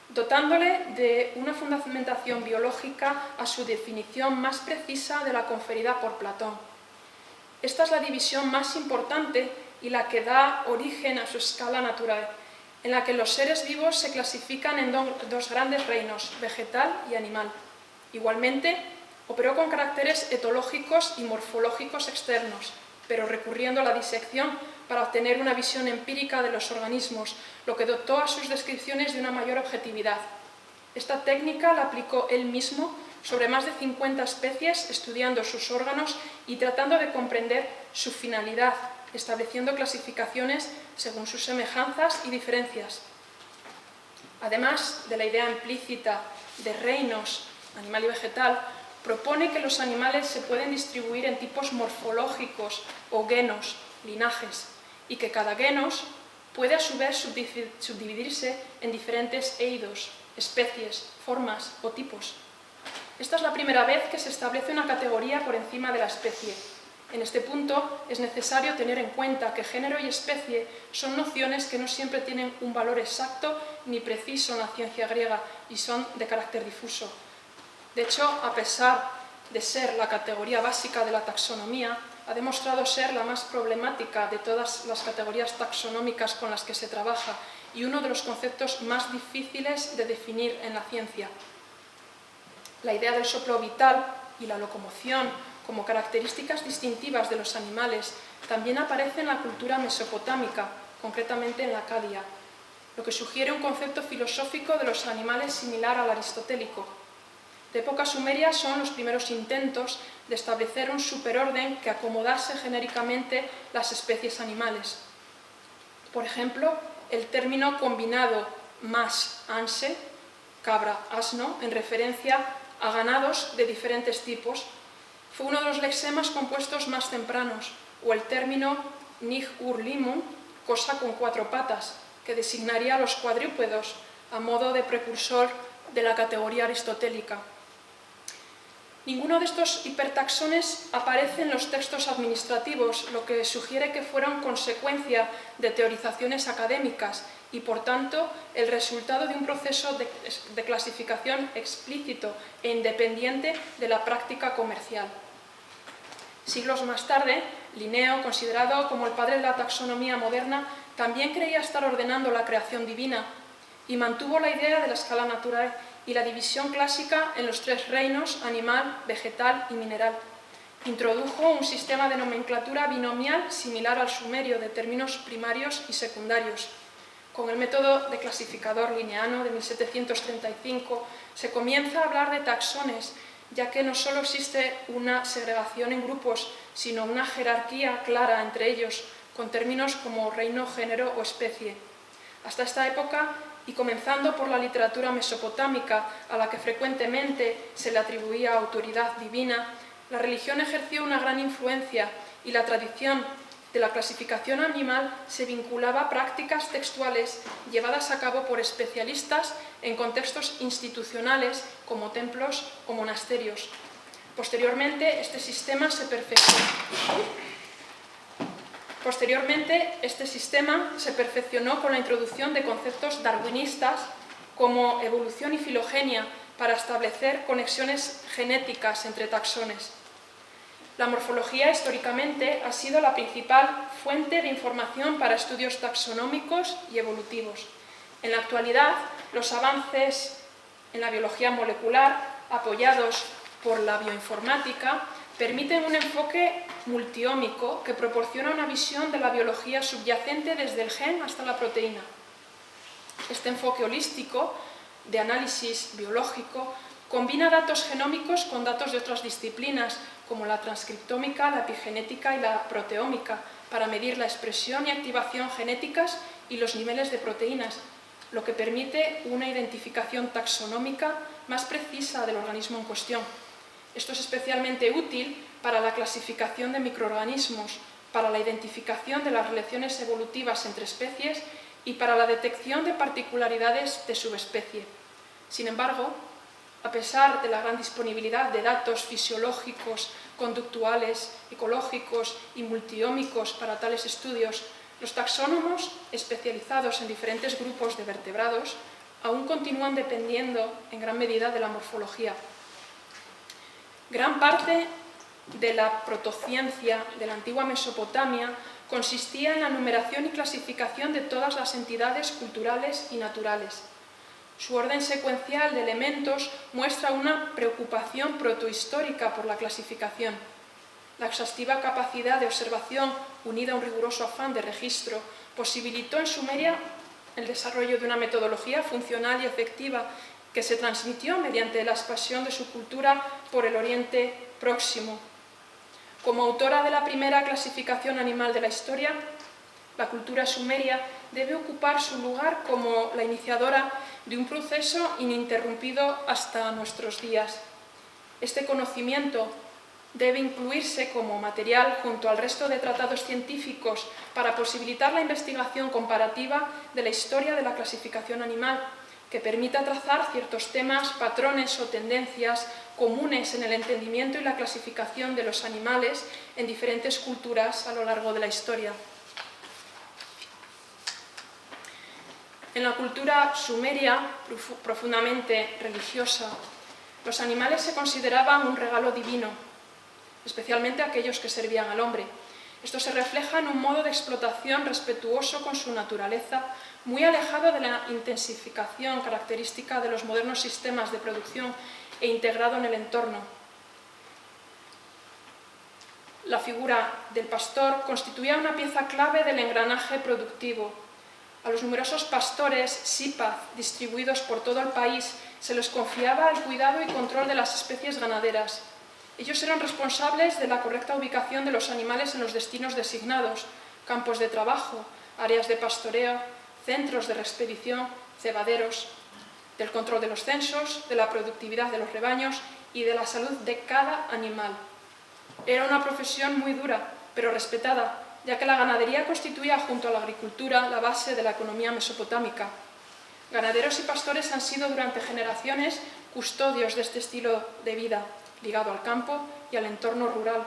Speaker 2: dotándole de una fundamentación biológica a su definición más precisa de la conferida por Platón. Esta es la división más importante y la que da origen a su escala natural, en la que los seres vivos se clasifican en dos grandes reinos, vegetal y animal. Igualmente, operó con caracteres etológicos y morfológicos externos, pero recurriendo a la disección para obtener una visión empírica de los organismos, lo que dotó a sus descripciones de una mayor objetividad. Esta técnica la aplicó él mismo sobre más de 50 especies, estudiando sus órganos y tratando de comprender su finalidad, estableciendo clasificaciones según sus semejanzas y diferencias. Además de la idea implícita de reinos, animal y vegetal, propone que los animales se pueden distribuir en tipos morfológicos o genos, linajes, y que cada genos puede a su vez subdividirse en diferentes eidos, especies, formas o tipos. Esta es la primera vez que se establece una categoría por encima de la especie. En este punto es necesario tener en cuenta que género y especie son nociones que no siempre tienen un valor exacto ni preciso en la ciencia griega y son de carácter difuso. De hecho, a pesar de ser la categoría básica de la taxonomía, ha demostrado ser la más problemática de todas las categorías taxonómicas con las que se trabaja y uno de los conceptos más difíciles de definir en la ciencia. La idea del soplo vital y la locomoción como características distintivas de los animales también aparece en la cultura mesopotámica, concretamente en la Acadia, lo que sugiere un concepto filosófico de los animales similar al aristotélico. De época sumeria son los primeros intentos de establecer un superorden que acomodase genéricamente las especies animales. Por ejemplo, el término combinado mas-anse, cabra-asno, en referencia a ganados de diferentes tipos, fue uno de los lexemas compuestos más tempranos, o el término nig-ur-limun, cosa con 4 patas, que designaría a los cuadrúpedos, a modo de precursor de la categoría aristotélica. Ninguno de estos hipertaxones aparece en los textos administrativos, lo que sugiere que fueron consecuencia de teorizaciones académicas y, por tanto, el resultado de un proceso de clasificación explícito e independiente de la práctica comercial. Siglos más tarde, Linneo, considerado como el padre de la taxonomía moderna, también creía estar ordenando la creación divina y mantuvo la idea de la escala natural y la división clásica en los 3 reinos, animal, vegetal y mineral. Introdujo un sistema de nomenclatura binomial similar al sumerio de términos primarios y secundarios. Con el método de clasificador linneano de 1735 se comienza a hablar de taxones, ya que no solo existe una segregación en grupos, sino una jerarquía clara entre ellos, con términos como reino, género o especie. Hasta esta época, y comenzando por la literatura mesopotámica, a la que frecuentemente se le atribuía autoridad divina, la religión ejerció una gran influencia y la tradición de la clasificación animal se vinculaba a prácticas textuales llevadas a cabo por especialistas en contextos institucionales como templos o monasterios. Posteriormente, este sistema se perfeccionó con la introducción de conceptos darwinistas como evolución y filogenia para establecer conexiones genéticas entre taxones. La morfología históricamente ha sido la principal fuente de información para estudios taxonómicos y evolutivos. En la actualidad, los avances en la biología molecular, apoyados por la bioinformática, permiten un enfoque multiómico que proporciona una visión de la biología subyacente desde el gen hasta la proteína. Este enfoque holístico de análisis biológico, combina datos genómicos con datos de otras disciplinas, como la transcriptómica, la epigenética y la proteómica, para medir la expresión y activación genéticas y los niveles de proteínas, lo que permite una identificación taxonómica más precisa del organismo en cuestión. Esto es especialmente útil para la clasificación de microorganismos, para la identificación de las relaciones evolutivas entre especies y para la detección de particularidades de subespecie. Sin embargo, a pesar de la gran disponibilidad de datos fisiológicos, conductuales, ecológicos y multiómicos para tales estudios, los taxónomos especializados en diferentes grupos de vertebrados aún continúan dependiendo en gran medida de la morfología. Gran parte de la protociencia de la antigua Mesopotamia consistía en la numeración y clasificación de todas las entidades culturales y naturales. Su orden secuencial de elementos muestra una preocupación protohistórica por la clasificación. La exhaustiva capacidad de observación, unida a un riguroso afán de registro, posibilitó en Sumeria el desarrollo de una metodología funcional y efectiva que se transmitió mediante la expansión de su cultura por el Oriente Próximo. Como autora de la primera clasificación animal de la historia, la cultura sumeria debe ocupar su lugar como la iniciadora de un proceso ininterrumpido hasta nuestros días. Este conocimiento debe incluirse como material junto al resto de tratados científicos para posibilitar la investigación comparativa de la historia de la clasificación animal, que permita trazar ciertos temas, patrones o tendencias comunes en el entendimiento y la clasificación de los animales en diferentes culturas a lo largo de la historia. En la cultura sumeria, profundamente religiosa, los animales se consideraban un regalo divino, especialmente aquellos que servían al hombre. Esto se refleja en un modo de explotación respetuoso con su naturaleza, muy alejado de la intensificación característica de los modernos sistemas de producción e integrado en el entorno. La figura del pastor constituía una pieza clave del engranaje productivo. A los numerosos pastores sípaz distribuidos por todo el país se les confiaba el cuidado y control de las especies ganaderas. Ellos eran responsables de la correcta ubicación de los animales en los destinos designados, campos de trabajo, áreas de pastoreo, centros de expedición, cebaderos, del control de los censos, de la productividad de los rebaños y de la salud de cada animal. Era una profesión muy dura, pero respetada, ya que la ganadería constituía junto a la agricultura la base de la economía mesopotámica. Ganaderos y pastores han sido durante generaciones custodios de este estilo de vida, ligado al campo y al entorno rural,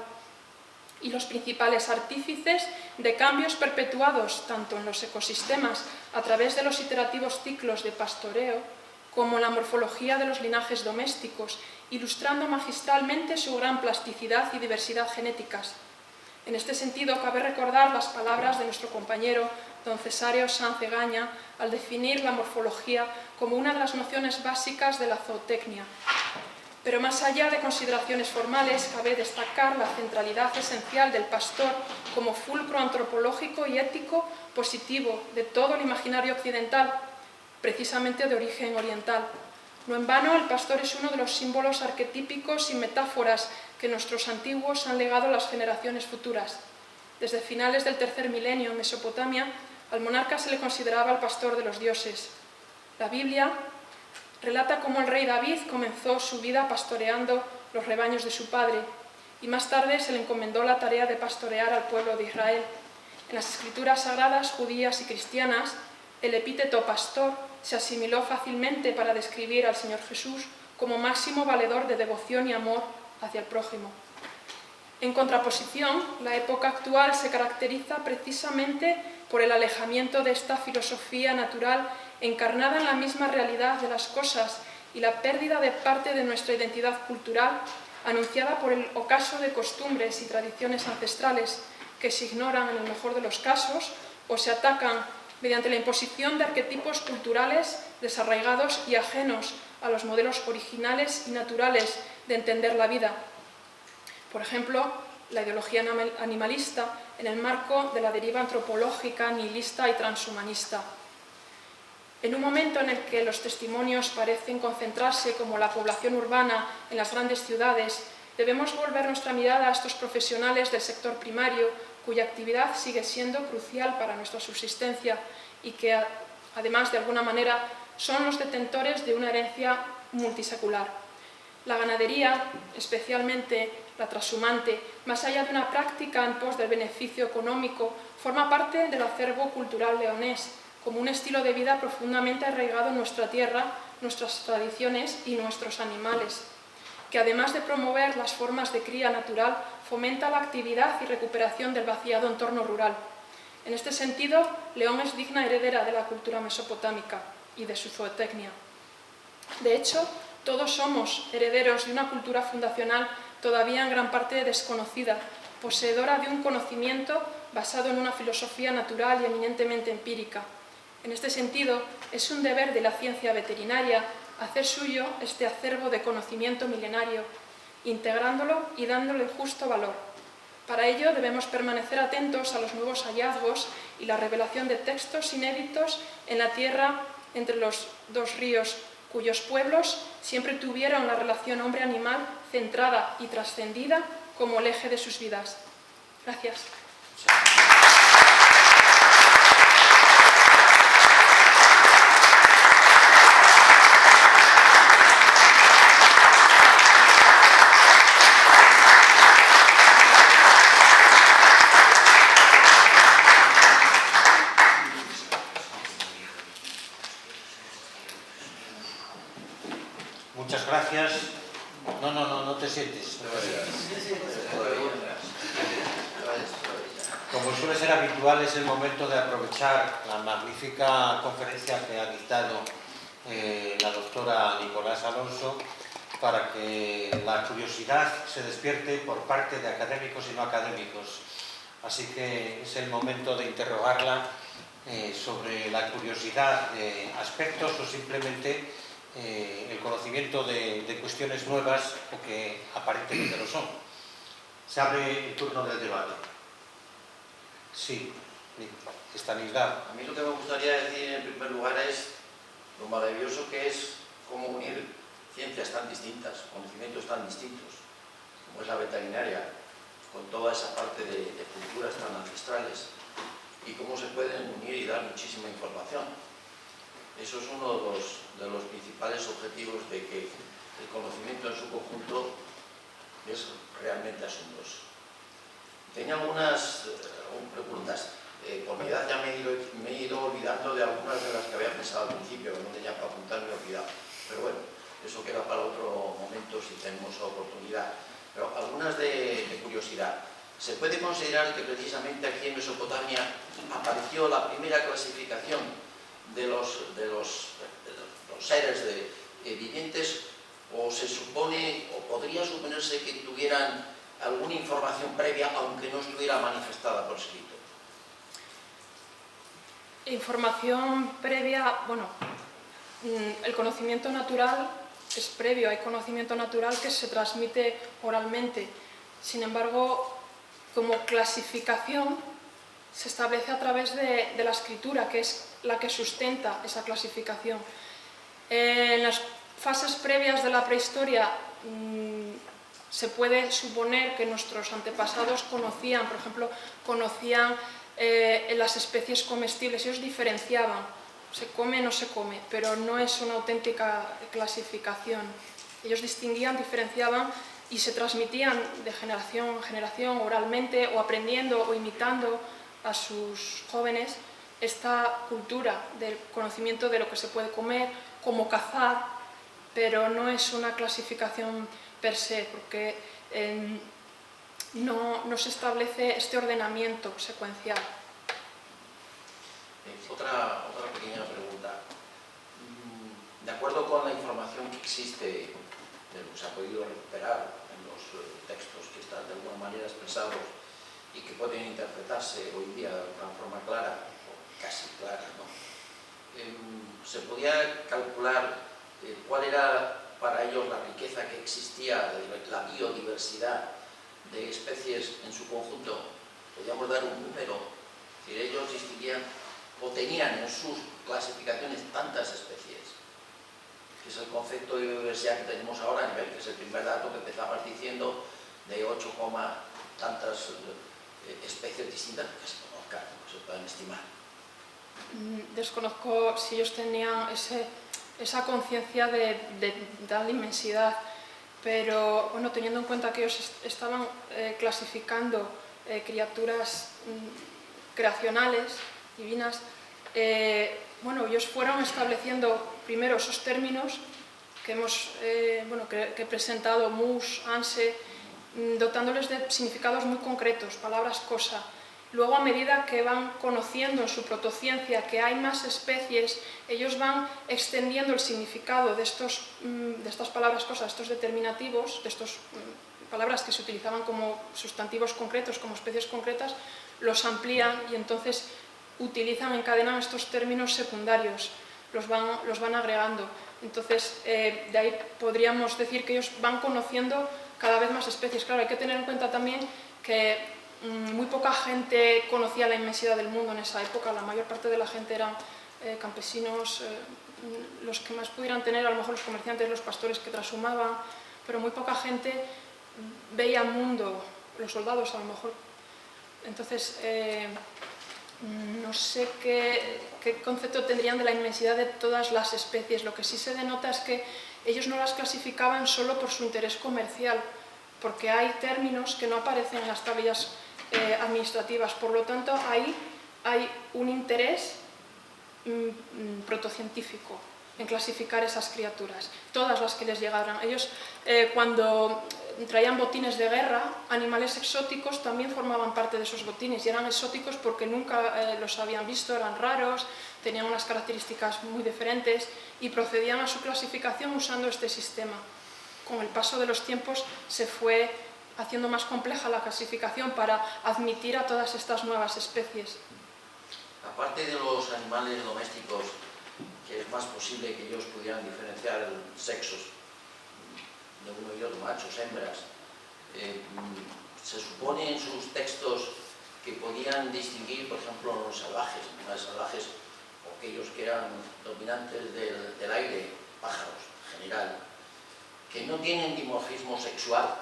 Speaker 2: y los principales artífices de cambios perpetuados tanto en los ecosistemas a través de los iterativos ciclos de pastoreo, como en la morfología de los linajes domésticos, ilustrando magistralmente su gran plasticidad y diversidad genéticas. En este sentido, cabe recordar las palabras de nuestro compañero don Cesáreo Sanz Egaña al definir la morfología como una de las nociones básicas de la zootecnia. Pero más allá de consideraciones formales, cabe destacar la centralidad esencial del pastor como fulcro antropológico y ético positivo de todo el imaginario occidental, precisamente de origen oriental. No en vano, el pastor es uno de los símbolos arquetípicos y metáforas que nuestros antiguos han legado a las generaciones futuras. Desde finales del tercer milenio en Mesopotamia, al monarca se le consideraba el pastor de los dioses. La Biblia relata cómo el rey David comenzó su vida pastoreando los rebaños de su padre y más tarde se le encomendó la tarea de pastorear al pueblo de Israel. En las escrituras sagradas judías y cristianas, el epíteto pastor se asimiló fácilmente para describir al Señor Jesús como máximo valedor de devoción y amor hacia el prójimo. En contraposición, la época actual se caracteriza precisamente por el alejamiento de esta filosofía natural encarnada en la misma realidad de las cosas y la pérdida de parte de nuestra identidad cultural, anunciada por el ocaso de costumbres y tradiciones ancestrales que se ignoran en el mejor de los casos o se atacan mediante la imposición de arquetipos culturales desarraigados y ajenos a los modelos originales y naturales de entender la vida. Por ejemplo, la ideología animalista en el marco de la deriva antropológica, nihilista y transhumanista. En un momento en el que los testimonios parecen concentrarse como la población urbana en las grandes ciudades, debemos volver nuestra mirada a estos profesionales del sector primario, cuya actividad sigue siendo crucial para nuestra subsistencia y que, además, de alguna manera, son los detentores de una herencia multisecular. La ganadería, especialmente la trashumante, más allá de una práctica en pos del beneficio económico, forma parte del acervo cultural leonés, como un estilo de vida profundamente arraigado en nuestra tierra, nuestras tradiciones y nuestros animales, que además de promover las formas de cría natural, fomenta la actividad y recuperación del vaciado entorno rural. En este sentido, León es digna heredera de la cultura mesopotámica y de su zootecnia. De hecho, todos somos herederos de una cultura fundacional todavía en gran parte desconocida, poseedora de un conocimiento basado en una filosofía natural y eminentemente empírica. En este sentido, es un deber de la ciencia veterinaria hacer suyo este acervo de conocimiento milenario, integrándolo y dándole el justo valor. Para ello debemos permanecer atentos a los nuevos hallazgos y la revelación de textos inéditos en la tierra entre los dos ríos, cuyos pueblos siempre tuvieron la relación hombre-animal centrada y trascendida como el eje de sus vidas. Gracias.
Speaker 1: Muchas gracias. No te sientes. Como suele ser habitual, es el momento de aprovechar la magnífica conferencia que ha dictado la doctora Nicolás Alonso para que la curiosidad se despierte por parte de académicos y no académicos. Así que es el momento de interrogarla sobre la curiosidad de aspectos o simplemente el conocimiento de cuestiones nuevas o que aparentemente lo son. Se abre el turno del debate. Sí, Estanislao.
Speaker 3: A mí lo que me gustaría decir en primer lugar es lo maravilloso que es cómo unir ciencias tan distintas, conocimientos tan distintos, como es la veterinaria, con toda esa parte de culturas tan ancestrales, y cómo se pueden unir y dar muchísima información. Eso es uno de los principales objetivos de que el conocimiento en su conjunto es realmente asombroso. Tenía algunas preguntas. Por mi edad ya me he ido olvidando de algunas de las que había pensado al principio, que no tenía para apuntar ni olvidado. Pero bueno, eso queda para otro momento si tenemos oportunidad. Pero algunas de curiosidad. Se puede considerar que precisamente aquí en Mesopotamia apareció la primera clasificación de los seres vivientes, o se supone, o podría suponerse que tuvieran alguna información previa, aunque no estuviera manifestada por escrito.
Speaker 2: Información previa, bueno, el conocimiento natural es previo, hay conocimiento natural que se transmite oralmente. Sin embargo, como clasificación se establece a través de la escritura, que es la que sustenta esa clasificación. En las fases previas de la prehistoria se puede suponer que nuestros antepasados conocían, por ejemplo, las especies comestibles. Ellos diferenciaban, se come o no se come, pero no es una auténtica clasificación. Ellos distinguían, diferenciaban y se transmitían de generación en generación oralmente, o aprendiendo o imitando a sus jóvenes esta cultura del conocimiento de lo que se puede comer, cómo cazar, pero no es una clasificación per se, porque no se establece este ordenamiento secuencial.
Speaker 3: Otra pequeña pregunta. De acuerdo con la información que existe, de lo que se ha podido recuperar en los textos que están de alguna manera expresados y que pueden interpretarse hoy día de una forma clara, o casi clara, ¿no? Se podía calcular cuál era para ellos la riqueza que existía, la biodiversidad de especies en su conjunto. Podríamos dar un número, es decir, ellos distinguían o tenían en sus clasificaciones tantas especies, que es el concepto de biodiversidad que tenemos ahora a nivel, que es el primer dato que empezabas diciendo, de 8, tantas especies distintas que se conozcan, que se pueden estimar.
Speaker 2: Desconozco si ellos tenían esa conciencia de tal inmensidad, pero bueno, teniendo en cuenta que ellos estaban clasificando criaturas creacionales, divinas, bueno, ellos fueron estableciendo primero esos términos que hemos que he presentado, mus, anse, dotándoles de significados muy concretos, palabras cosa. Luego, a medida que van conociendo en su protociencia que hay más especies, ellos van extendiendo el significado de estas palabras cosas, de estos determinativos, de estas palabras que se utilizaban como sustantivos concretos, como especies concretas, los amplían y entonces encadenan estos términos secundarios, los van agregando. Entonces, de ahí podríamos decir que ellos van conociendo cada vez más especies. Claro, hay que tener en cuenta también que muy poca gente conocía la inmensidad del mundo en esa época. La mayor parte de la gente eran campesinos, los que más pudieran tener, a lo mejor los comerciantes, los pastores que trashumaban, pero muy poca gente veía el mundo, los soldados a lo mejor. Entonces, no sé qué concepto tendrían de la inmensidad de todas las especies. Lo que sí se denota es que ellos no las clasificaban solo por su interés comercial, porque hay términos que no aparecen en las tablillas administrativas. Por lo tanto, ahí hay un interés protocientífico en clasificar esas criaturas, todas las que les llegaran. Ellos, cuando traían botines de guerra, animales exóticos también formaban parte de esos botines, y eran exóticos porque nunca los habían visto, eran raros, tenían unas características muy diferentes, y procedían a su clasificación usando este sistema. Con el paso de los tiempos se fue haciendo más compleja la clasificación para admitir a todas estas nuevas especies.
Speaker 3: Aparte de los animales domésticos, que es más posible que ellos pudieran diferenciar sexos de uno y otro, machos, hembras, se supone en sus textos que podían distinguir, por ejemplo, los salvajes, animales salvajes, o aquellos que eran dominantes del aire, pájaros en general, que no tienen dimorfismo sexual.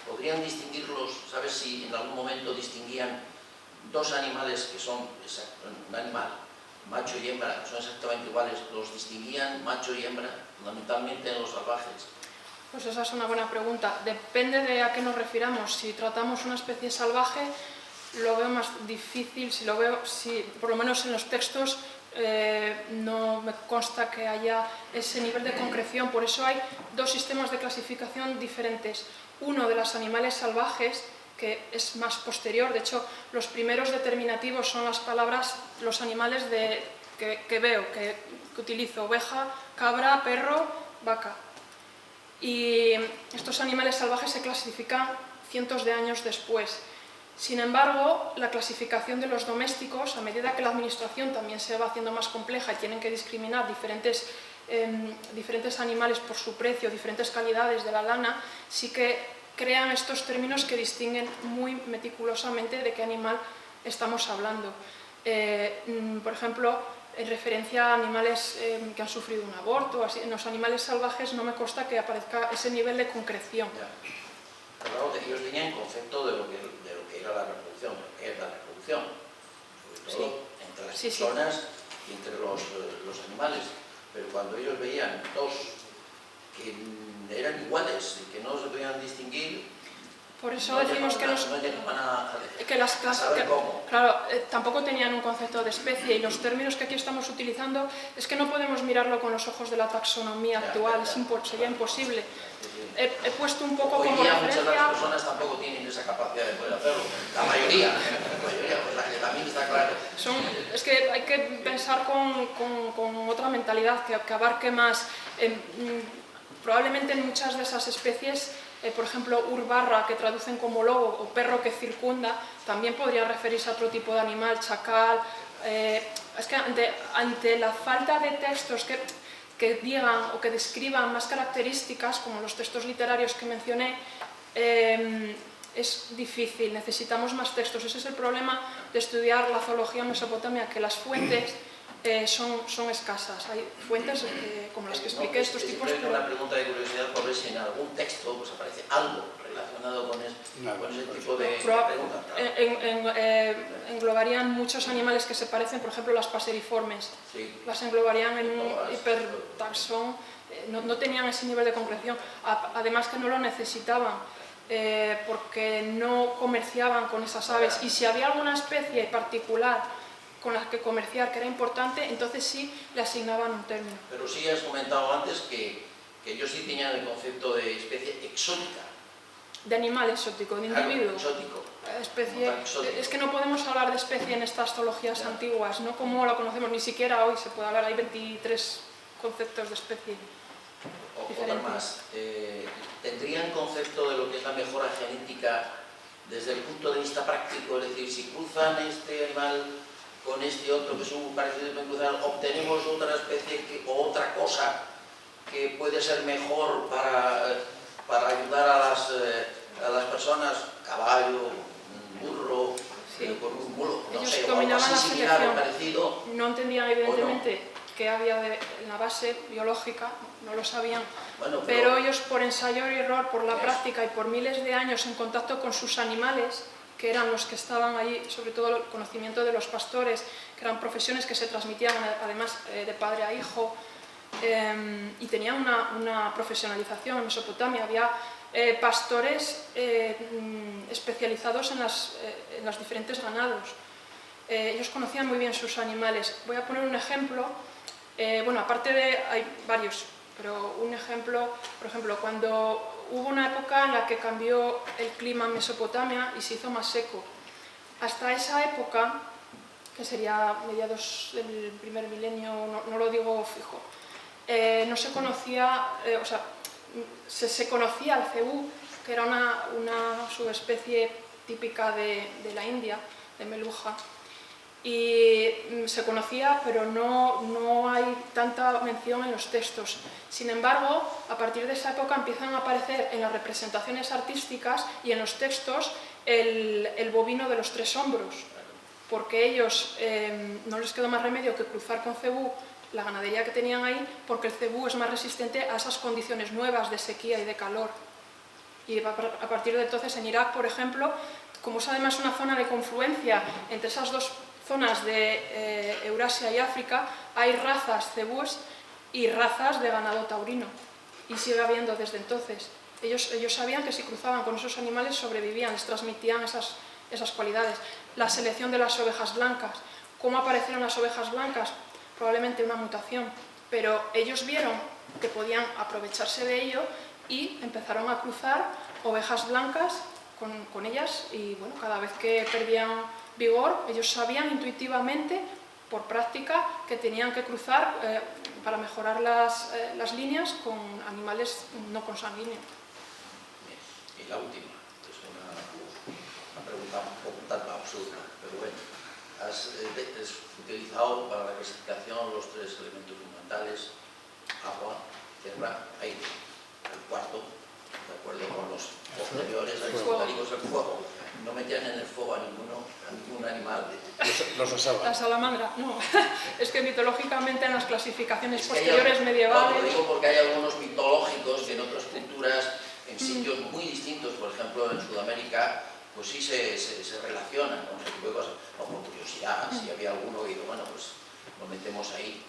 Speaker 3: Podrían distinguirlos, ¿sabes si en algún momento distinguían dos animales que son un animal, macho y hembra, que son exactamente iguales, los distinguían macho y hembra, fundamentalmente en los salvajes?
Speaker 2: Pues esa es una buena pregunta. Depende de a qué nos refiramos. Si tratamos una especie salvaje, lo veo más difícil. Si por lo menos en los textos no me consta que haya ese nivel de concreción. Por eso hay dos sistemas de clasificación diferentes. Uno de los animales salvajes, que es más posterior. De hecho, los primeros determinativos son las palabras, los animales que veo, que utilizo: oveja, cabra, perro, vaca. Y estos animales salvajes se clasifican cientos de años después. Sin embargo, la clasificación de los domésticos, a medida que la administración también se va haciendo más compleja y tienen que discriminar diferentes animales por su precio, diferentes calidades de la lana, sí que crean estos términos que distinguen muy meticulosamente de qué animal estamos hablando. Por ejemplo, en referencia a animales que han sufrido un aborto, así, en los animales salvajes no me consta que aparezca ese nivel de concreción.
Speaker 3: Claro, ellos tenían concepto de lo que era la reproducción, de lo que es la reproducción, sobre todo entre las personas y entre los animales. Pero cuando ellos veían dos que eran iguales y que no se podían distinguir,
Speaker 2: por eso decimos que claro, tampoco tenían un concepto de especie, y los términos que aquí estamos utilizando es que no podemos mirarlo con los ojos de la taxonomía actual, sería imposible. He puesto un poco como referencia.
Speaker 3: Muchas de las personas tampoco tienen esa capacidad de poder hacerlo, la mayoría, pues la que también está claro.
Speaker 2: Es que hay que pensar con otra mentalidad que abarque más. Probablemente en muchas de esas especies, por ejemplo, urbarra, que traducen como lobo, o perro que circunda, también podría referirse a otro tipo de animal, chacal. Es que ante la falta de textos que digan o que describan más características, como los textos literarios que mencioné, es difícil, necesitamos más textos. Ese es el problema de estudiar la zoología en Mesopotamia, que las fuentes son escasas. Hay fuentes como las que expliqué, estos tipos,
Speaker 3: pero... Una pregunta de curiosidad por ver si en algún texto pues, aparece algo relacionado con ese tipo de preguntas.
Speaker 2: Englobarían muchos animales que se parecen, por ejemplo, las paseriformes.
Speaker 3: Sí.
Speaker 2: Las englobarían en un hipertaxón. No tenían ese nivel de concreción, además que no lo necesitaban, porque no comerciaban con esas aves, y si había alguna especie particular con la que comerciar que era importante, entonces sí le asignaban un término.
Speaker 3: Pero sí has comentado antes que ellos sí tenían el concepto de especie exótica.
Speaker 2: De animal exótico, de individuo.
Speaker 3: Claro, exótico.
Speaker 2: Es que no podemos hablar de especie en estas zoologías antiguas, no como la conocemos, ni siquiera hoy se puede hablar, hay 23 conceptos de especie.
Speaker 3: Otra más, ¿tendrían concepto de lo que es la mejora genética desde el punto de vista práctico? Es decir, si cruzan este animal con este otro que es un parecido de cruzar, obtenemos otra especie o otra cosa que puede ser mejor para ayudar a las personas, caballo, un burro, con un mulo, no
Speaker 2: ellos
Speaker 3: sé,
Speaker 2: dominaban
Speaker 3: o algo así similar o parecido.
Speaker 2: No entendían evidentemente qué había en la base biológica, no lo sabían, pero ellos por ensayo y error, por la práctica y por miles de años en contacto con sus animales, que eran los que estaban ahí, sobre todo el conocimiento de los pastores, que eran profesiones que se transmitían además de padre a hijo, y tenían una profesionalización. En Mesopotamia había pastores especializados en los diferentes ganados. Ellos conocían muy bien sus animales. Voy a poner un ejemplo, aparte de, hay varios, pero un ejemplo, por ejemplo, cuando hubo una época en la que cambió el clima en Mesopotamia y se hizo más seco. Hasta esa época, que sería mediados del primer milenio, no lo digo fijo, no se conocía, se conocía el cebú, que era una subespecie típica de la India, de Meluja, y se conocía, pero no hay tanta mención en los textos. Sin embargo, a partir de esa época empiezan a aparecer en las representaciones artísticas y en los textos el bovino de los 3 hombros, porque ellos no les quedó más remedio que cruzar con cebú la ganadería que tenían ahí, porque el cebú es más resistente a esas condiciones nuevas de sequía y de calor. Y a partir de entonces en Irak, por ejemplo, como es además una zona de confluencia entre esas dos zonas de Eurasia y África, hay razas cebúes y razas de ganado taurino, y sigue habiendo desde entonces. Ellos sabían que si cruzaban con esos animales sobrevivían, les transmitían esas cualidades. La selección de las ovejas blancas. ¿Cómo aparecieron las ovejas blancas? Probablemente una mutación, pero ellos vieron que podían aprovecharse de ello y empezaron a cruzar ovejas blancas con ellas, y bueno, cada vez que perdían vigor, ellos sabían intuitivamente, por práctica, que tenían que cruzar para mejorar las líneas con animales no consanguíneos.
Speaker 3: Y la última, es una pregunta un poco tanto absurda, pero bueno, has utilizado para la clasificación los 3 elementos fundamentales: agua, tierra, aire. El cuarto, de acuerdo con los posteriores aristotélicos, el fuego. No metían en el fuego a ningún animal.
Speaker 4: Los asaban.
Speaker 2: La salamandra, no. Es que mitológicamente en las clasificaciones posteriores medievales...
Speaker 3: No, lo digo porque hay algunos mitológicos que en otras culturas, en sitios muy distintos, por ejemplo en Sudamérica, pues sí se relacionan con ese tipo de cosas. O por curiosidad, si había alguno que digo, bueno, pues lo metemos ahí.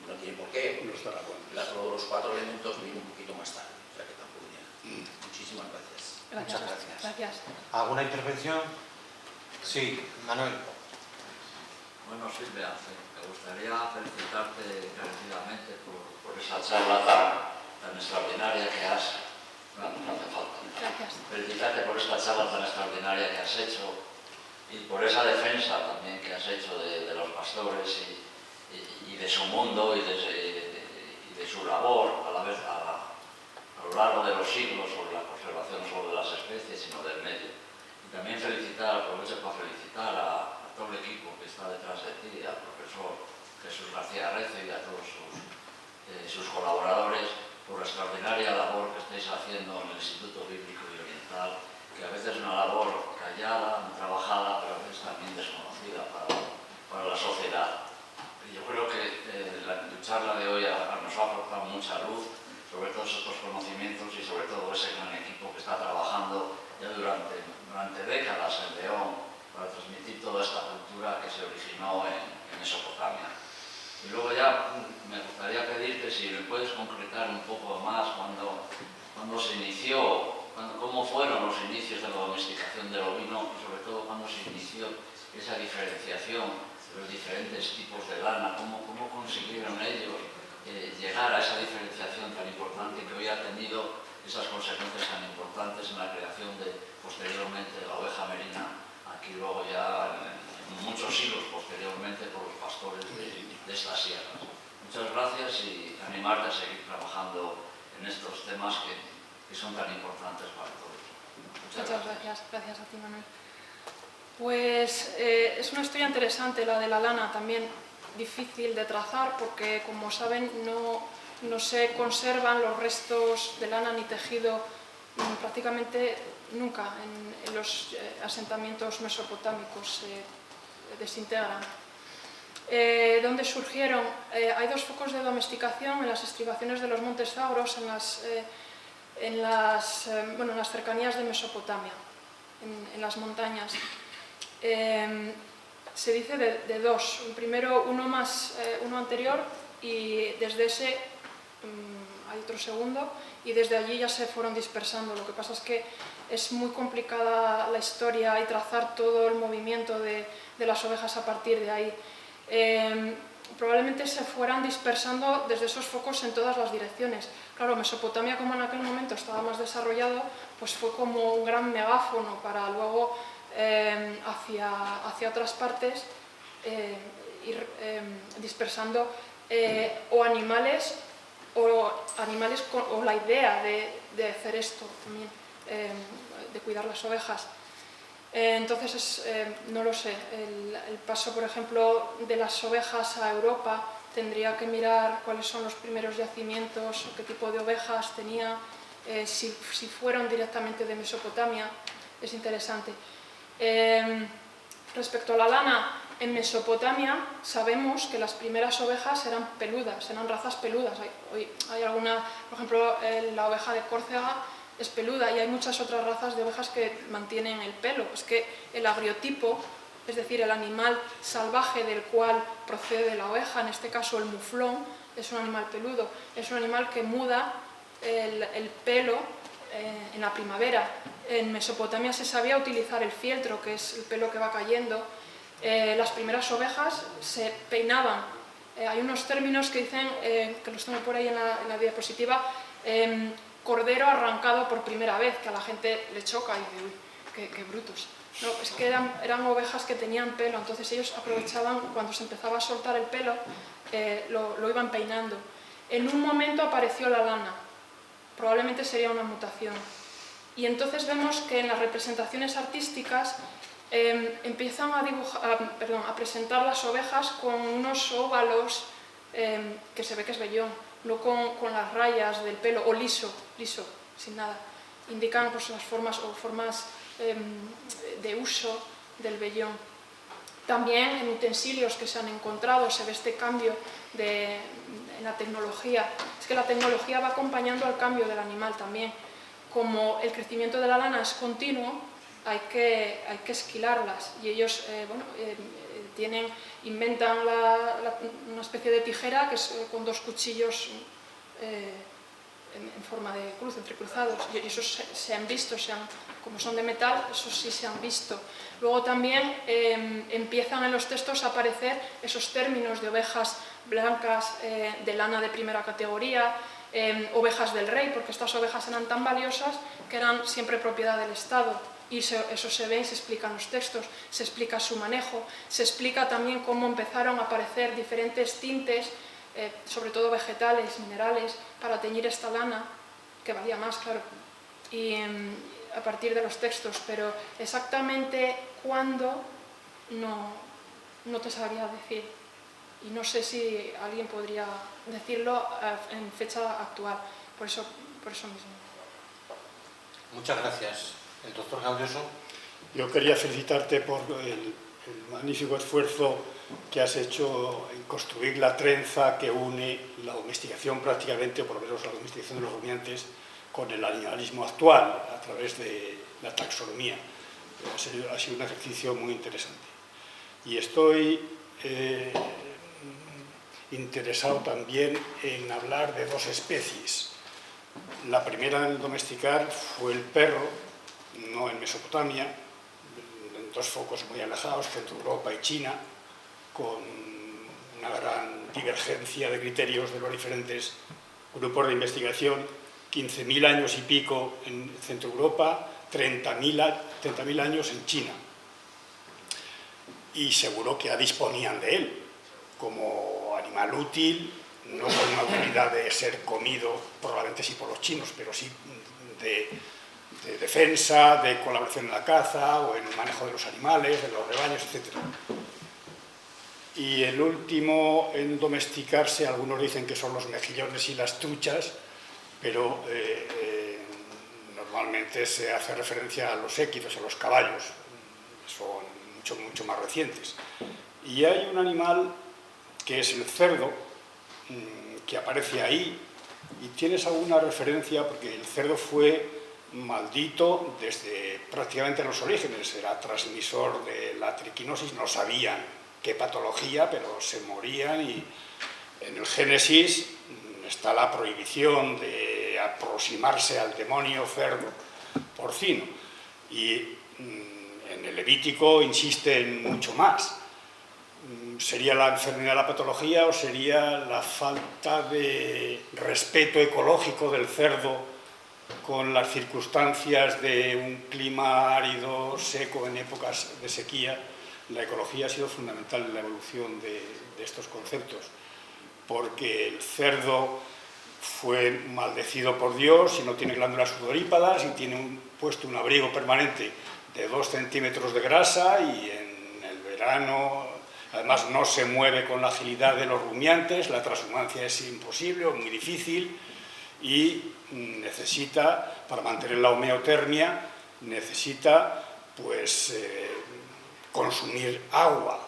Speaker 3: No tiene por qué. Los 4 elementos vienen un poquito más tarde. O sea que tampoco tiene. Muchísimas gracias.
Speaker 1: Muchas gracias. ¿Alguna intervención? Sí, Manuel.
Speaker 5: Bueno, Silvia, me gustaría felicitarte encarecidamente por esa charla tan extraordinaria que has... No hace falta.
Speaker 2: Gracias.
Speaker 5: Felicitarte por esta charla tan extraordinaria que has hecho y por esa defensa también que has hecho de los pastores y de su mundo y de su labor a la vez a lo largo de los siglos sobre la conservación no solo de las especies sino del medio. Y también aprovecho para felicitar a todo el equipo que está detrás de ti, al profesor Jesús García Rezo y a todos sus colaboradores por la extraordinaria labor que estáis haciendo en el Instituto Bíblico y Oriental que a veces es una labor callada, muy trabajada, pero a veces también desconocida para la sociedad. Y yo creo que la charla de hoy nos ha aportado mucha luz sobre todos estos conocimientos y sobre todo ese gran equipo que está trabajando ya durante décadas en León para transmitir toda esta cultura que se originó en Mesopotamia. Y luego ya me gustaría pedirte si me puedes concretar un poco más cuando se inició, cómo fueron los inicios de la domesticación del ovino y sobre todo cuando se inició esa diferenciación de los diferentes tipos de lana, cómo consiguieron ellos llegar a esa diferenciación tan importante que hoy ha tenido esas consecuencias tan importantes en la creación posteriormente de la oveja merina, aquí luego ya en muchos siglos posteriormente por los pastores de estas sierras. Muchas gracias y animarte a seguir trabajando en estos temas que son tan importantes para todos.
Speaker 2: Muchas gracias. Gracias a ti, Manuel. Pues es una historia interesante la de la lana, también difícil de trazar porque, como saben, no se conservan los restos de lana ni tejido prácticamente nunca en los asentamientos mesopotámicos, se desintegran. ¿Dónde surgieron? Hay dos focos de domesticación en las estribaciones de los montes Zagros, en las cercanías de Mesopotamia, en las montañas. Se dice de dos, primero uno anterior y desde ese hay otro segundo y desde allí ya se fueron dispersando. Lo que pasa es que es muy complicada la historia y trazar todo el movimiento de las ovejas a partir de ahí. Probablemente se fueran dispersando desde esos focos en todas las direcciones. Claro, Mesopotamia, como en aquel momento estaba más desarrollado, pues fue como un gran megáfono para luego hacia otras partes ir dispersando o animales o la idea de hacer esto también, de cuidar las ovejas. Entonces, no lo sé, el paso, por ejemplo, de las ovejas a Europa, tendría que mirar cuáles son los primeros yacimientos, qué tipo de ovejas tenía, si fueron directamente de Mesopotamia, es interesante. Respecto a la lana, en Mesopotamia sabemos que las primeras ovejas eran peludas, eran razas peludas. Hay alguna, por ejemplo, la oveja de Córcega es peluda y hay muchas otras razas de ovejas que mantienen el pelo. Es que el agriotipo, es decir, el animal salvaje del cual procede la oveja, en este caso el muflón, es un animal peludo, es un animal que muda el pelo en la primavera. En Mesopotamia se sabía utilizar el fieltro, que es el pelo que va cayendo. Las primeras ovejas se peinaban. Hay unos términos que dicen, que los tengo por ahí en la diapositiva, cordero arrancado por primera vez, que a la gente le choca y dice, uy, qué brutos. No, es que eran ovejas que tenían pelo, entonces ellos aprovechaban cuando se empezaba a soltar el pelo, lo iban peinando. En un momento apareció la lana, probablemente sería una mutación. Y entonces vemos que en las representaciones artísticas empiezan a presentar las ovejas con unos óvalos que se ve que es vellón, no con las rayas del pelo, o liso, sin nada. Indican pues, las formas de uso del vellón. También en utensilios que se han encontrado se ve este cambio en la tecnología. Es que la tecnología va acompañando al cambio del animal también. Como el crecimiento de la lana es continuo, hay que esquilarlas y ellos inventan una especie de tijera que es con dos cuchillos en forma de cruz, entrecruzados, y esos se han visto, como son de metal, esos sí se han visto. Luego también empiezan en los textos a aparecer esos términos de ovejas blancas de lana de primera categoría, ovejas del rey, porque estas ovejas eran tan valiosas que eran siempre propiedad del Estado. Y eso se ve y se explica en los textos, se explica su manejo, se explica también cómo empezaron a aparecer diferentes tintes, sobre todo vegetales, minerales, para teñir esta lana, que valía más, claro, y a partir de los textos, pero exactamente cuándo no te sabría decir. Y no sé si alguien podría decirlo en fecha actual, por eso mismo.
Speaker 1: Muchas gracias. El doctor Gaudioso.
Speaker 4: Yo quería felicitarte por el magnífico esfuerzo que has hecho en construir la trenza que une la domesticación prácticamente, o por lo menos la domesticación de los rumiantes, con el animalismo actual a través de la taxonomía. Ha sido un ejercicio muy interesante. Y estoy interesado también en hablar de dos especies. La primera en domesticar fue el perro, no en Mesopotamia, en dos focos muy alejados, Centro Europa y China, con una gran divergencia de criterios de los diferentes grupos de investigación, 15.000 años y pico en Centro Europa, 30.000 años en China. Y seguro que ya disponían de él como animal útil, no con una utilidad de ser comido, probablemente sí por los chinos, pero sí de defensa, de colaboración en la caza o en el manejo de los animales, de los rebaños, etc. Y el último en domesticarse, algunos dicen que son los mejillones y las truchas, pero normalmente se hace referencia a los équidos, a los caballos, son mucho más recientes. Y hay un animal que es el cerdo, que aparece ahí, y tienes alguna referencia, porque el cerdo fue maldito desde prácticamente los orígenes, era transmisor de la triquinosis, no sabían qué patología, pero se morían, y en el Génesis está la prohibición de aproximarse al demonio cerdo porcino, y en el Levítico insiste en mucho más. ¿Sería la enfermedad la patología o sería la falta de respeto ecológico del cerdo con las circunstancias de un clima árido, seco, en épocas de sequía? La ecología ha sido fundamental en la evolución de estos conceptos, porque el cerdo fue maldecido por Dios y no tiene glándulas sudorípadas y tiene puesto un abrigo permanente de 2 centímetros de grasa, y en el verano además no se mueve con la agilidad de los rumiantes, la transhumancia es imposible o muy difícil, y necesita, para mantener la homeotermia, necesita pues consumir agua,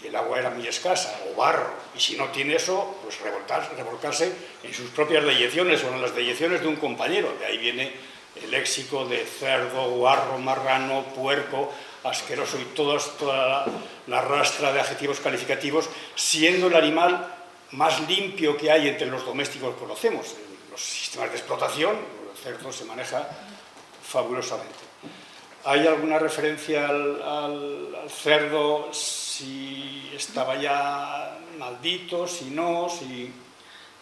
Speaker 4: y el agua era muy escasa, o barro, y si no tiene eso, pues revolcarse en sus propias deyecciones o en las deyecciones de un compañero. De ahí viene el léxico de cerdo, guarro, marrano, puerco, asqueroso y toda la rastra de adjetivos calificativos, siendo el animal más limpio que hay entre los domésticos que conocemos. En los sistemas de explotación, el cerdo se maneja fabulosamente. ¿Hay alguna referencia al cerdo, si estaba ya maldito, si no, si...?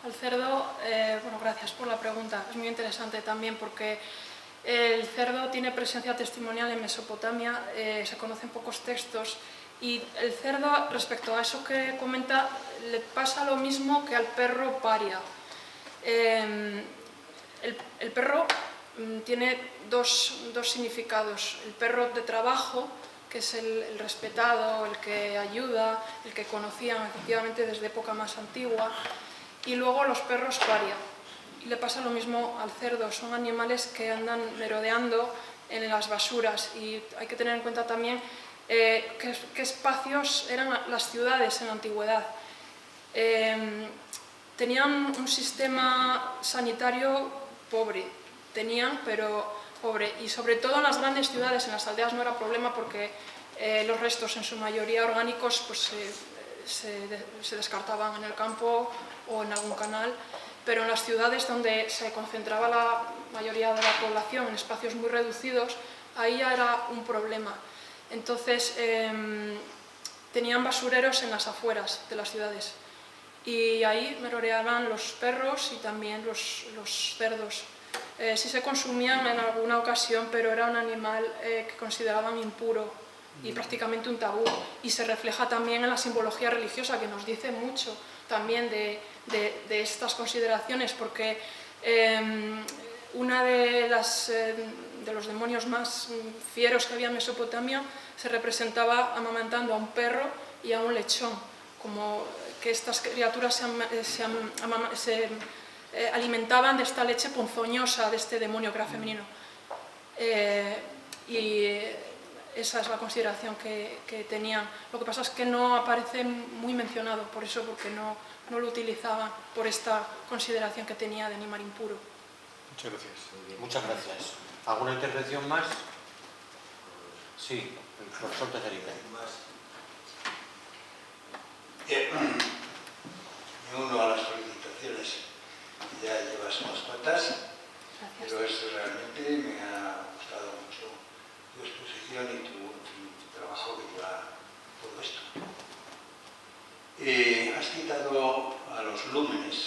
Speaker 2: Al cerdo, bueno, gracias por la pregunta, es muy interesante también porque el cerdo tiene presencia testimonial en Mesopotamia, se conocen pocos textos, y el cerdo, respecto a eso que comenta, le pasa lo mismo que al perro paria. El perro tiene dos significados: el perro de trabajo, que es el respetado, el que ayuda, el que conocían efectivamente desde época más antigua, y luego los perros paria. Y le pasa lo mismo al cerdo, son animales que andan merodeando en las basuras, y hay que tener en cuenta también qué espacios eran las ciudades en la antigüedad. Tenían un sistema sanitario pobre, pero pobre, y sobre todo en las grandes ciudades. En las aldeas no era problema porque los restos, en su mayoría orgánicos, pues se descartaban en el campo o en algún canal, pero en las ciudades donde se concentraba la mayoría de la población en espacios muy reducidos, ahí ya era un problema. Entonces tenían basureros en las afueras de las ciudades, y ahí merodeaban los perros y también los cerdos. Sí se consumían en alguna ocasión, pero era un animal que consideraban impuro y prácticamente un tabú, y se refleja también en la simbología religiosa, que nos dice mucho también de estas consideraciones, porque una de los demonios más fieros que había en Mesopotamia se representaba amamantando a un perro y a un lechón, como que estas criaturas se alimentaban de esta leche ponzoñosa de este demonio que era femenino. y esa es la consideración que tenían. Lo que pasa es que no aparece muy mencionado por eso, porque no lo utilizaba por esta consideración que tenía de animal impuro.
Speaker 4: Muchas gracias.
Speaker 1: Muchas gracias. ¿Alguna intervención más? Sí, el profesor Tejerica.
Speaker 6: Me uno a las felicitaciones, ya llevas unas cuantas, pero esto realmente me ha gustado mucho tu exposición y tu trabajo que lleva todo esto. Has citado a los lúmenes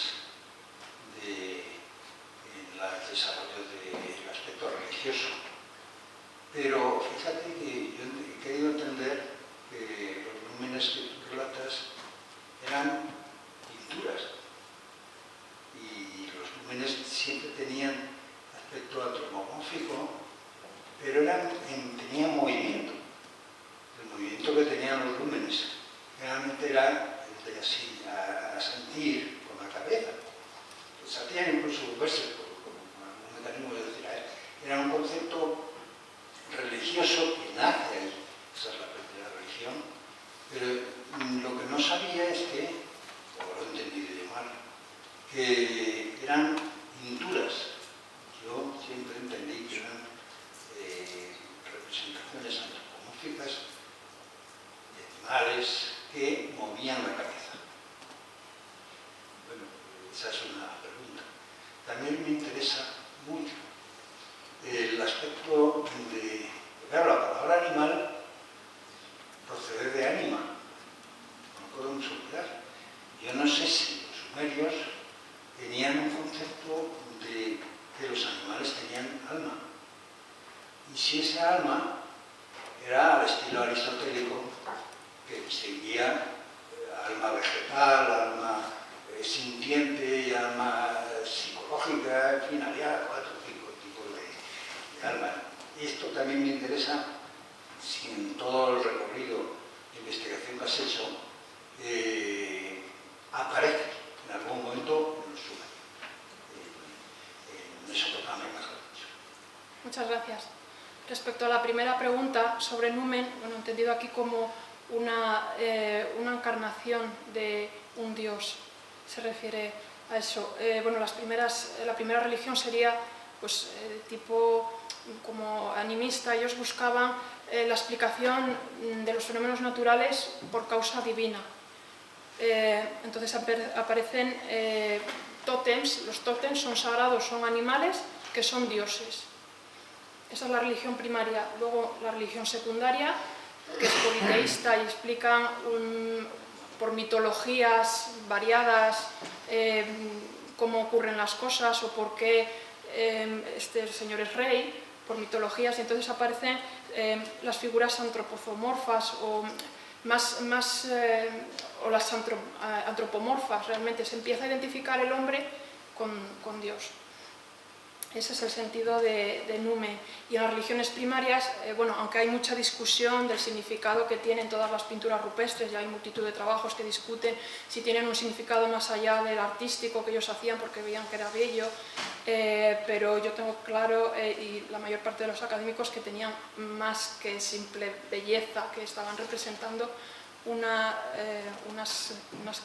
Speaker 6: en el desarrollo del aspecto religioso, pero fíjate que yo he querido entender que los lúmenes que tú relatas eran pinturas y los lúmenes siempre tenían aspecto antropomórfico, pero tenían movimiento. El movimiento que tenían los lúmenes generalmente era el de así, a sentir con la cabeza. Se hacían incluso moverse como un mecanismo de decir, era un concepto religioso que nace ahí. Esa es la primera religión. Pero lo que no sabía es que, o lo he entendido mal, que eran pinturas. Yo siempre entendí que eran representaciones antropomórficas de animales que movían la cabeza. Bueno, esa es una pregunta. También me interesa mucho el aspecto de, claro, la palabra animal procede de anima, no podemos olvidar. Yo no sé si los sumerios tenían un concepto de que los animales tenían alma, y si esa alma era al estilo aristotélico, que distinguía alma vegetal, alma sintiente y alma psicológica, en fin, había 4 o 5 tipos de alma. Y esto también me interesa, si en todo el recorrido de investigación que has hecho aparece en algún momento en los sumerios, en Mesopotamia, mejor dicho.
Speaker 2: Muchas gracias. Respecto a la primera pregunta sobre numen, bueno, entendido aquí como una encarnación de un dios, se refiere a eso. Bueno, la primera religión sería pues tipo como animista. Ellos buscaban la explicación de los fenómenos naturales por causa divina. Entonces aparecen tótems. Los tótems son sagrados, son animales que son dioses. Esa es la religión primaria. Luego la religión secundaria, que es politeísta y explican por mitologías variadas cómo ocurren las cosas o por qué este señor es rey, por mitologías, y entonces aparecen las figuras antropomorfas o o las antropomorfas. Realmente se empieza a identificar el hombre con Dios. Ese es el sentido de numen. Y en las religiones primarias, bueno, aunque hay mucha discusión del significado que tienen todas las pinturas rupestres, ya hay multitud de trabajos que discuten si tienen un significado más allá del artístico que ellos hacían porque veían que era bello, pero yo tengo claro, y la mayor parte de los académicos, que tenían más que simple belleza, que estaban representando unas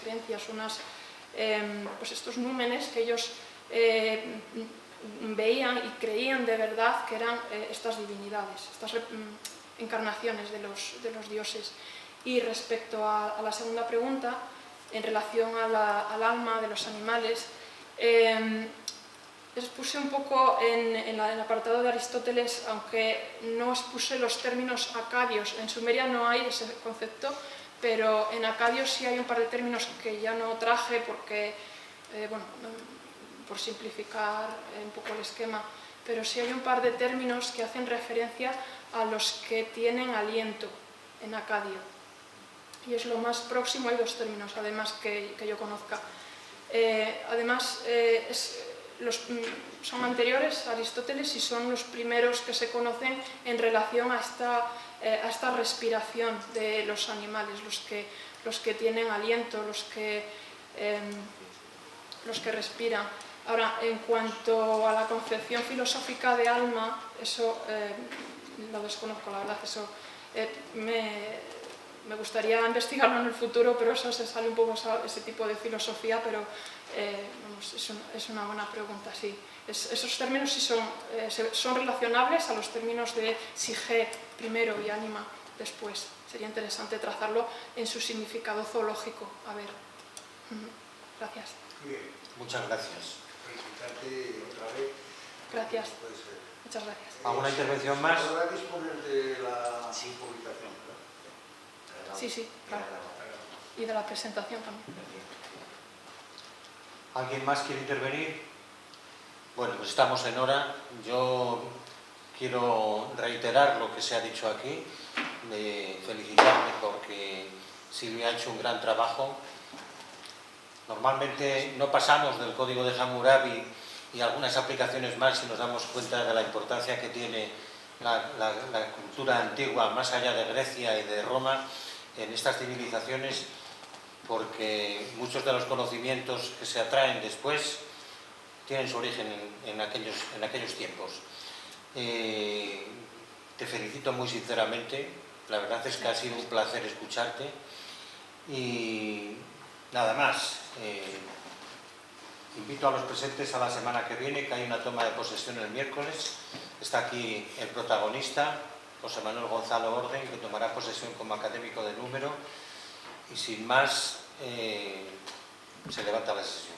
Speaker 2: creencias, pues estos númenes que ellos veían y creían de verdad que eran estas divinidades, estas encarnaciones de los dioses. Y respecto a la segunda pregunta, en relación al alma de los animales, expuse un poco en el apartado de Aristóteles, aunque no expuse los términos acadios. En Sumeria no hay ese concepto, pero en acadio sí hay un par de términos que ya no traje porque, bueno, por simplificar un poco el esquema, pero sí hay un par de términos que hacen referencia a los que tienen aliento en acadio. Y es lo más próximo, hay 2 términos además que yo conozca. Además, son anteriores a Aristóteles y son los primeros que se conocen en relación a esta respiración de los animales, los que tienen aliento, los que respiran. Ahora, en cuanto a la concepción filosófica de alma, eso lo desconozco, la verdad, eso me gustaría investigarlo en el futuro, pero eso se sale un poco ese tipo de filosofía, pero vamos, es una buena pregunta, sí. Esos términos sí son relacionables a los términos de sige primero y anima después. Sería interesante trazarlo en su significado zoológico. A ver. Gracias.
Speaker 6: Bien.
Speaker 1: Muchas gracias.
Speaker 6: Felicitarte otra vez.
Speaker 2: Gracias.
Speaker 6: Puede ser.
Speaker 2: Muchas gracias.
Speaker 1: ¿Alguna intervención más?
Speaker 6: Podrá disponer de la publicación, ¿verdad?
Speaker 2: Sí, sí, claro. Y de la presentación también.
Speaker 1: ¿Alguien más quiere intervenir? Bueno, pues estamos en hora. Yo quiero reiterar lo que se ha dicho aquí, de felicitarme porque Silvia ha hecho un gran trabajo. Normalmente no pasamos del código de Hammurabi y algunas aplicaciones más si nos damos cuenta de la importancia que tiene la cultura antigua, más allá de Grecia y de Roma, en estas civilizaciones, porque muchos de los conocimientos que se atraen después tienen su origen en aquellos tiempos. Te felicito muy sinceramente, la verdad es que ha sido un placer escucharte y nada más. Invito a los presentes a la semana que viene, que hay una toma de posesión el miércoles. Está aquí el protagonista, José Manuel Gonzalo Orden, que tomará posesión como académico de número. Y sin más, se levanta la sesión.